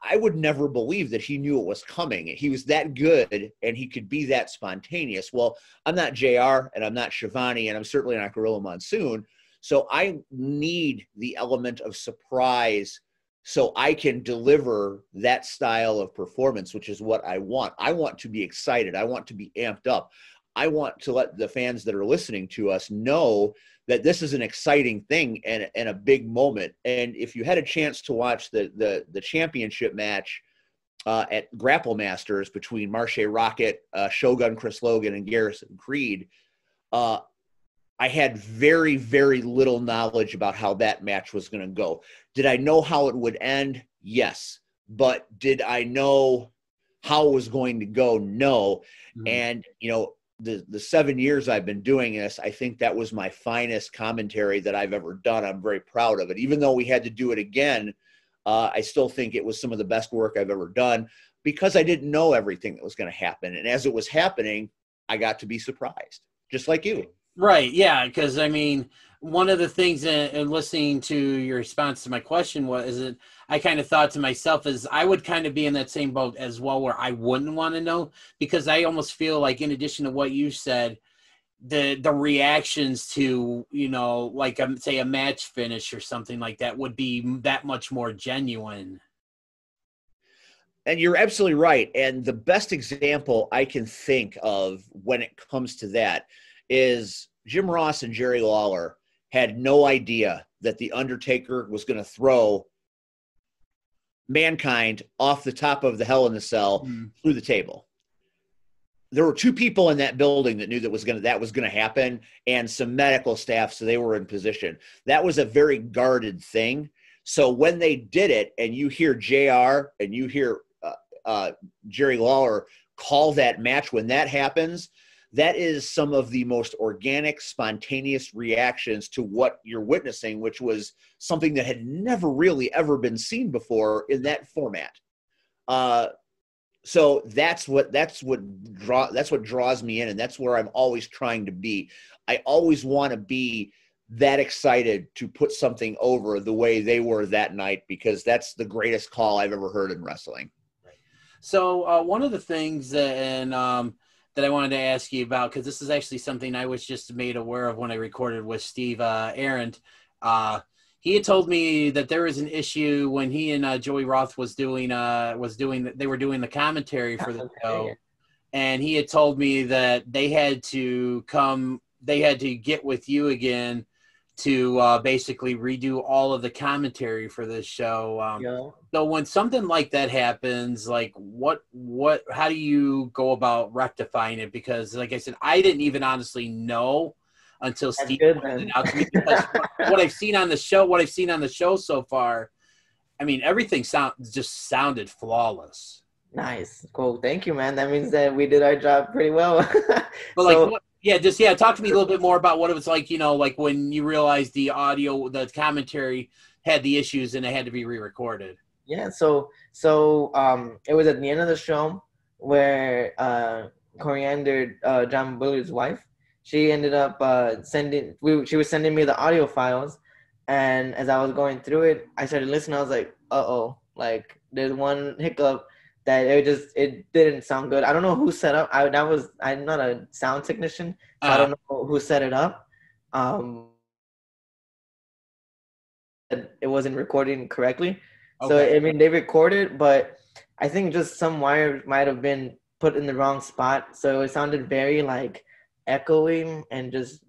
I would never believe that he knew it was coming. He was that good, and he could be that spontaneous. Well, I'm not JR, and I'm not Schiavone, and I'm certainly not Gorilla Monsoon. So I need the element of surprise so I can deliver that style of performance, which is what I want. I want to be excited. I want to be amped up. I want to let the fans that are listening to us know that this is an exciting thing and a big moment. And if you had a chance to watch the championship match at Grapple Masters between Marshe Rockett, Shogun Chris Logan, and Garrison Creed, I had very, very little knowledge about how that match was going to go. Did I know how it would end? Yes. But did I know how it was going to go? No. And, the 7 years I've been doing this, I think that was my finest commentary that I've ever done. I'm very proud of it. Even though we had to do it again, I still think it was some of the best work I've ever done, because I didn't know everything that was going to happen. And as it was happening, I got to be surprised, just like you. Right. Yeah. Because I mean, one of the things in listening to your response to my question was that I kind of thought to myself is I would kind of be in that same boat as well, where I wouldn't want to know, because I almost feel like, in addition to what you said, the reactions to, like say a match finish or something like that would be that much more genuine. And you're absolutely right. And the best example I can think of when it comes to that is Jim Ross and Jerry Lawler had no idea that The Undertaker was going to throw Mankind off the top of the Hell in the Cell through the table. There were two people in that building that knew that was going to happen, and some medical staff, so they were in position. That was a very guarded thing. So when they did it, and you hear JR and you hear Jerry Lawler call that match, when that happens, that is some of the most organic, spontaneous reactions to what you're witnessing, which was something that had never really ever been seen before in that format. So that's what draws me in, and that's where I'm always trying to be. I always want to be that excited to put something over the way they were that night, because that's the greatest call I've ever heard in wrestling. So one of the things that I wanted to ask you about, because this is actually something I was just made aware of when I recorded with Steve Arendt. He had told me that there was an issue when he and Joey Roth they were doing the commentary for the show, and he had told me that they had to get with you again to basically redo all of the commentary for this show. So when something like that happens, like how do you go about rectifying it? Because like I said, I didn't even honestly know until Steve pointed it out to me, because what I've seen on the show so far, I mean, everything just sounded flawless. Nice. Cool. Thank you, man. That means that we did our job pretty well. But like, talk to me a little bit more about what it was like, like when you realized the audio, the commentary had the issues and it had to be re-recorded. Yeah. So it was at the end of the show where Coriander, John Bullard's wife, she ended up she was sending me the audio files, and as I was going through it, I started listening. I was like, uh-oh, like there's one hiccup that it didn't sound good. I don't know who set up. I'm not a sound technician, so I don't know who set it up. It wasn't recording correctly. Okay. So I mean, they recorded, but I think just some wire might have been put in the wrong spot, so it sounded very like echoing and just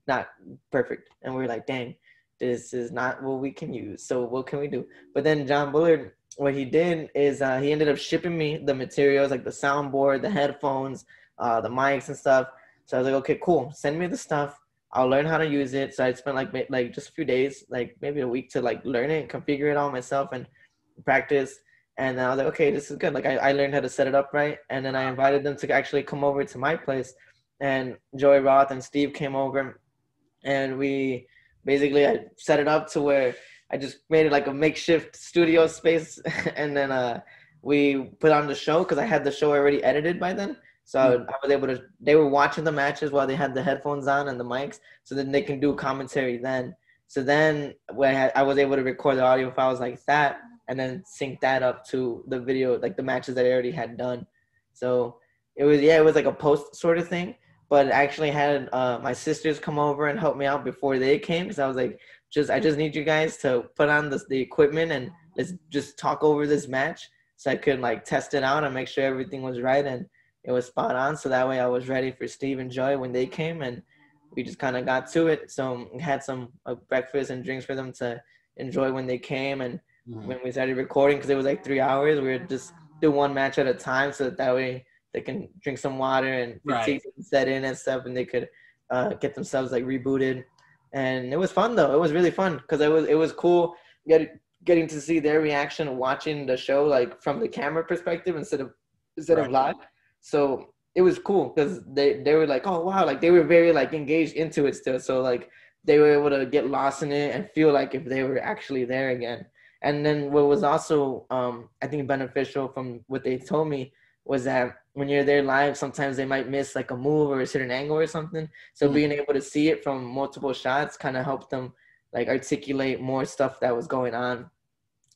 not perfect. And we were like, dang, this is not what we can use. So what can we do? But then John Bullard, what he did is he ended up shipping me the materials, like the soundboard, the headphones, the mics and stuff. So I was like, okay, cool. Send me the stuff. I'll learn how to use it. So I spent like just a few days, like maybe a week to like learn it, configure it all myself and practice. And then I was like, okay, this is good. Like I learned how to set it up right. And then I invited them to actually come over to my place. And Joey Roth and Steve came over, and I set it up to where I just made it like a makeshift studio space. And then we put on the show because I had the show already edited by then. So I was able to, they were watching the matches while they had the headphones on and the mics, so then they can do commentary then. So then I was able to record the audio files like that and then sync that up to the video, like the matches that I already had done. So it was like a post sort of thing, but I actually had my sisters come over and help me out before they came, because I was like, I just need you guys to put on the equipment and let's just talk over this match so I could like test it out and make sure everything was right and it was spot on. So that way I was ready for Steve and Joy when they came, and we just kind of got to it. So we had some breakfast and drinks for them to enjoy when they came. And when we started recording, because it was like 3 hours, we would just do one match at a time, so that way they can drink some water and fatigue set in and stuff, and they could get themselves like rebooted. And it was fun though. It was really fun because it was cool getting to see their reaction watching the show like from the camera perspective instead of live. So it was cool because they were like, oh wow, like they were very like engaged into it still. So like they were able to get lost in it and feel like if they were actually there again. And then what was also I think beneficial from what they told me was that when you're there live, sometimes they might miss like a move or a certain angle or something. So being able to see it from multiple shots kind of helped them like articulate more stuff that was going on.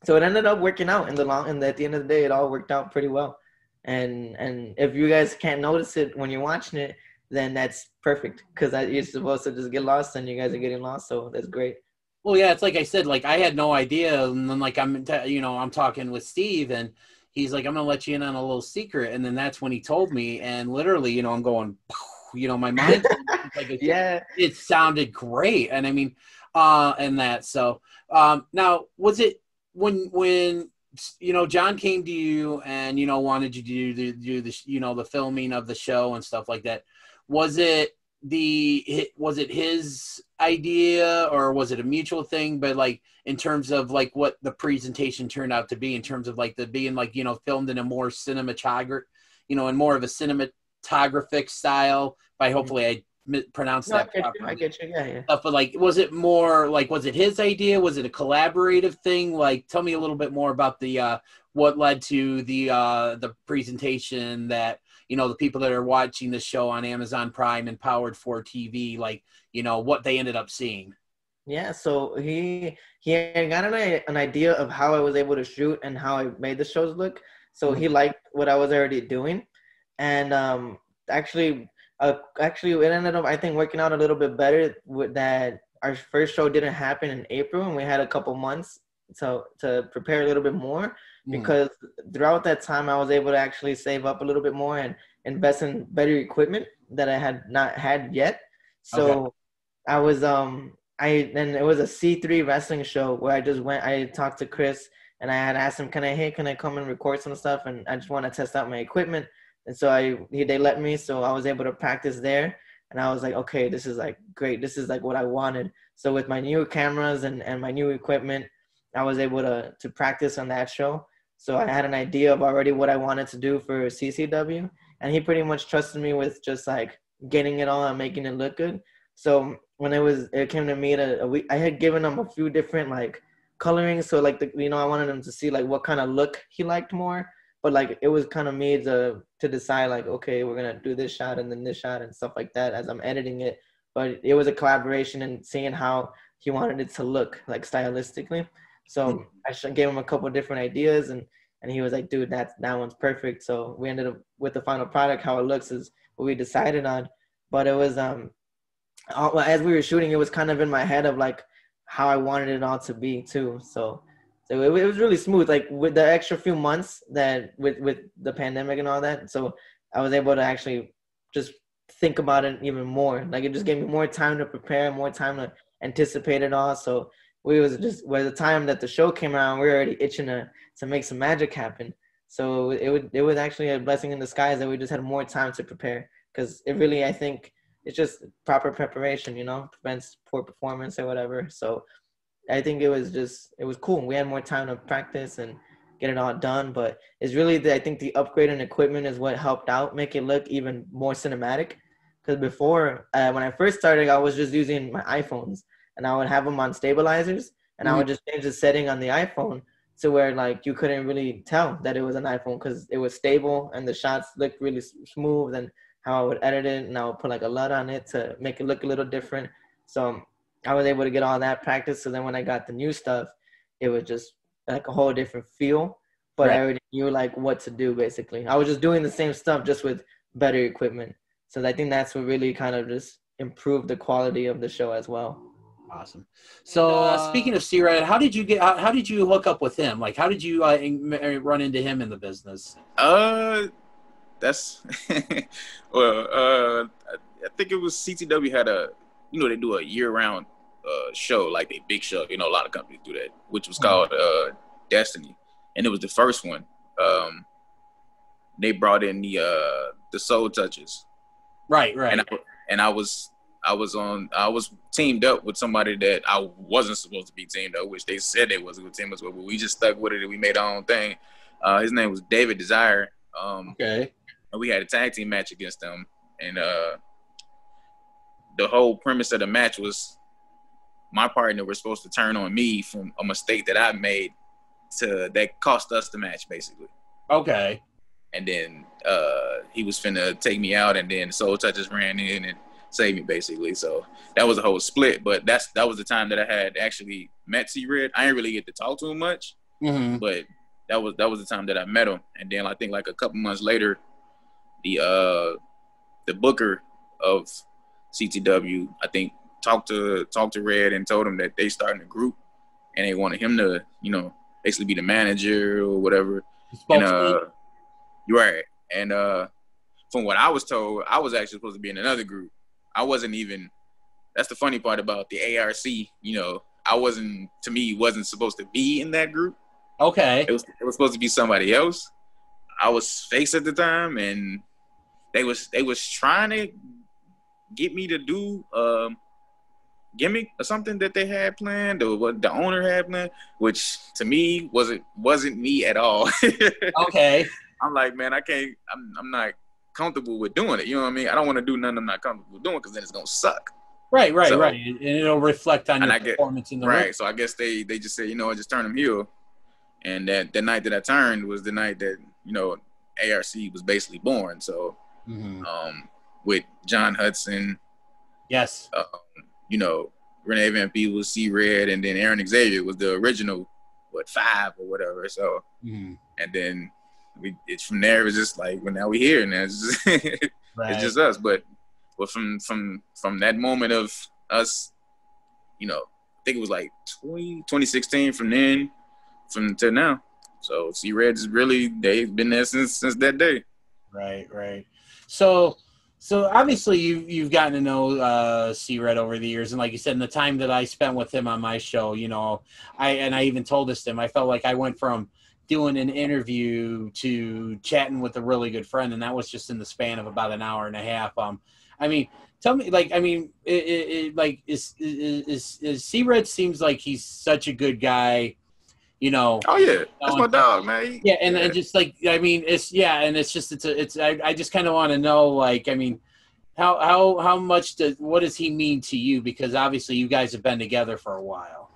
So it ended up working out at the end of the day, it all worked out pretty well. And if you guys can't notice it when you're watching it, then that's perfect, because you're supposed to just get lost and you guys are getting lost. So that's great. Well, yeah, it's like I said, like I had no idea. And then like I'm talking with Steve and he's like, I'm going to let you in on a little secret. And then that's when he told me, and literally, I'm going, my mind, like it sounded great. And I mean, and that, so now was it when John came to you and, wanted you to do this, the filming of the show and stuff like that. Was it his idea or was it a mutual thing? But like, in terms of like what the presentation turned out to be, in terms of like being like, filmed in a more cinematographic, in more of a cinematographic style by hopefully I pronounced that properly. I get you. Yeah. But like, was it more like, was it his idea? Was it a collaborative thing? Like, tell me a little bit more about the what led to the presentation that the people that are watching the show on Amazon Prime and Powered 4 TV, like what they ended up seeing. Yeah, so he had got an idea of how I was able to shoot and how I made the shows look. So he liked what I was already doing, and actually it ended up, I think, working out a little bit better with that. Our first show didn't happen in April, and we had a couple months to prepare a little bit more, because throughout that time I was able to actually save up a little bit more and invest in better equipment that I had not had yet. So I was then it was a C3 wrestling show where I just went. I talked to Chris and I had asked him, can I come and record some stuff? And I just want to test out my equipment. And so they let me. So I was able to practice there. And I was like, okay, this is like great. This is like what I wanted. So with my new cameras and my new equipment, I was able to practice on that show. So I had an idea of already what I wanted to do for CCW. And he pretty much trusted me with just like getting it all and making it look good. So when it came to me I had given him a few different like coloring. So like I wanted him to see like what kind of look he liked more. But like it was kind of me to decide like, okay, we're gonna do this shot and then this shot and stuff like that as I'm editing it. But it was a collaboration and seeing how he wanted it to look like stylistically. So I gave him a couple of different ideas and he was like, dude, that one's perfect. So we ended up with the final product. How it looks is what we decided on. But it was as we were shooting, it was kind of in my head of like how I wanted it all to be too. So it was really smooth, like with the extra few months that with the pandemic and all that. So I was able to actually just think about it even more. Like it just gave me more time to prepare, more time to anticipate it all. So by the time that the show came around, we were already itching to make some magic happen. So it was actually a blessing in disguise that we just had more time to prepare, because it really, I think it's just proper preparation, prevents poor performance or whatever. So I think it was cool. We had more time to practice and get it all done, but it's really I think the upgrade in equipment is what helped out make it look even more cinematic. Because before, when I first started, I was just using my iPhones and I would have them on stabilizers and I would just change the setting on the iPhone to where like you couldn't really tell that it was an iPhone because it was stable and the shots looked really smooth, and how I would edit it and I would put like a LUT on it to make it look a little different. So I was able to get all that practice. So then when I got the new stuff, it was just like a whole different feel, but I already knew like what to do basically. I was just doing the same stuff just with better equipment. So I think that's what really kind of just improved the quality of the show as well. Awesome. So speaking of C-Red, how did you hook up with him? Like, how did you run into him in the business? That's well, I think it was CTW had they do a year-round show, like a big show. A lot of companies do that, which was called Destiny, and it was the first one. They brought in the Soul Touchers, right, and I was teamed up with somebody that I wasn't supposed to be teamed up, which they said they wasn't going to team us with, but we just stuck with it and we made our own thing. His name was David Desire. Okay. And we had a tag team match against them, and the whole premise of the match was my partner was supposed to turn on me from a mistake that I made that cost us the match, basically. Okay. And then he was finna take me out, and then Soul Touchers ran in and saved me, basically. So that was a whole split, but that was the time that I had actually met C-Red. I didn't really get to talk to him much, but that was the time that I met him. And then I think like a couple months later, the booker of CTW, I think, talked to Red and told him that they starting a group and they wanted him to, basically be the manager or whatever. And you're right. And from what I was told, I was actually supposed to be in another group. I wasn't even. That's the funny part about the ARC. I wasn't supposed to be in that group. Okay. It was supposed to be somebody else. I was face at the time, and they was trying to get me to do gimmick or something that they had planned, or what the owner had planned, which to me wasn't me at all. Okay. I'm like, man, I can't. I'm not comfortable with doing it. You know what I mean? I don't want to do nothing I'm not comfortable doing, because then it's gonna suck. Right. And it'll reflect on your performance in the ring. Right. So I guess they just said, just turn them heel. And the night that I turned was the night that, ARC was basically born. So, with John Hudson. Yes. Renee Van Peebles, C-Red, and then Aaron Xavier was the original, 5 or whatever. So, and then it's from there. It was just like, well, now we're here, and it's just, it's just us. But from that moment of us, I think it was like 2016 from then. From till now. So C-Red's really, they've been there since that day. Right. So So obviously you've gotten to know C-Red over the years, and like you said, in the time that I spent with him on my show, you know, I even told this to him. I felt like I went from doing an interview to chatting with a really good friend, and that was just in the span of about an hour and a half. I mean, tell me, like, I mean, is C-Red seems like he's such a good guy, you know. Oh yeah, that's my dog, man. Yeah, and just like, I mean, I just kind of want to know, like, I mean, how much what does he mean to you? Because obviously you guys have been together for a while.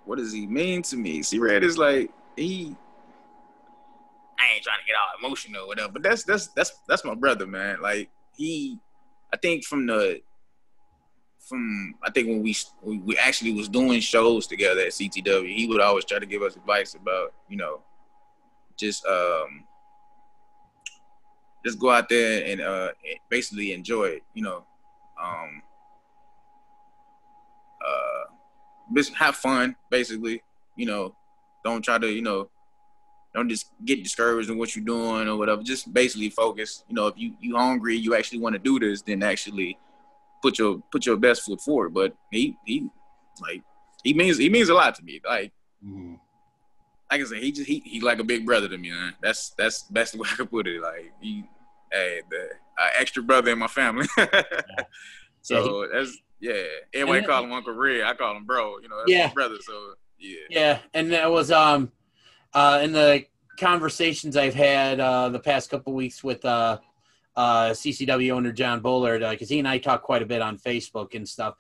What does he mean to me? C-Red is like, I ain't trying to get all emotional or whatever, but that's my brother, man. Like I think I think when we actually was doing shows together at CTW, he would always try to give us advice about, you know, just go out there and basically enjoy it, you know. Have fun, basically, you know. Don't try to, you know, don't just get discouraged in what you're doing or whatever. Just basically focus. You know, if you hungry, you actually want to do this, then actually put your best foot forward. But he means a lot to me. Like, like I said, he like a big brother to me, man. That's the best way I could put it. Like, the extra brother in my family. So that's. Yeah, everybody call him Uncle Red. I call him Bro. You know, that's my brother. So yeah. Yeah, and that was in the conversations I've had the past couple weeks with CCW owner John Bullard, because he and I talk quite a bit on Facebook and stuff.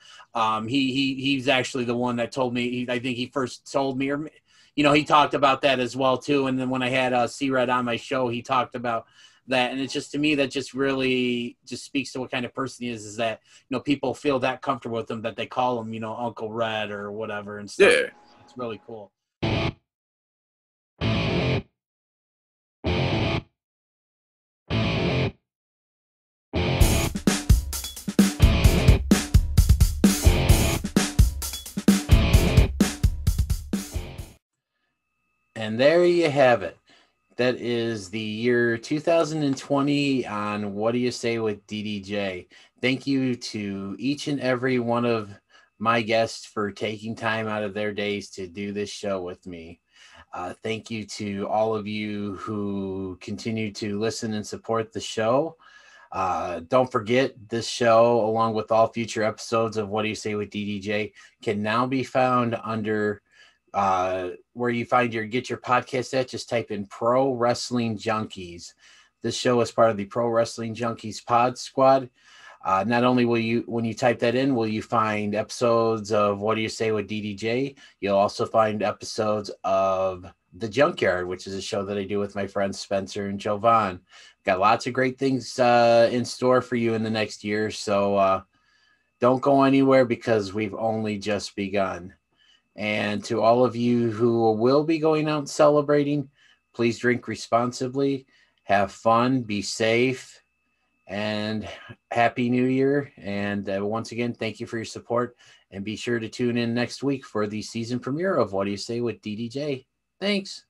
He's actually the one that told me. I think he first told me, or you know, he talked about that as well too. And then when I had C-Red on my show, he talked about that, and it's just, to me, that just really just speaks to what kind of person he is that, you know, people feel that comfortable with him that they call him, you know, Uncle Red or whatever and stuff. Yeah, it's really cool. And there you have it. That is the year 2020 on What Do You Say with DDJ. Thank you to each and every one of my guests for taking time out of their days to do this show with me. Thank you to all of you who continue to listen and support the show. Don't forget, this show, along with all future episodes of What Do You Say with DDJ, can now be found under where you get your podcast at. Just type in Pro Wrestling Junkies. This show is part of the Pro Wrestling Junkies Pod Squad. Not only will you, when you type that in, will you find episodes of What Do You Say with DDJ, you'll also find episodes of The Junkyard, which is a show that I do with my friends Spencer and Jovan. Got lots of great things in store for you in the next year, so don't go anywhere, because we've only just begun. And to all of you who will be going out and celebrating, please drink responsibly, have fun, be safe, and Happy New Year. And once again, thank you for your support. And be sure to tune in next week for the season premiere of What Do You Say with DDJ. Thanks.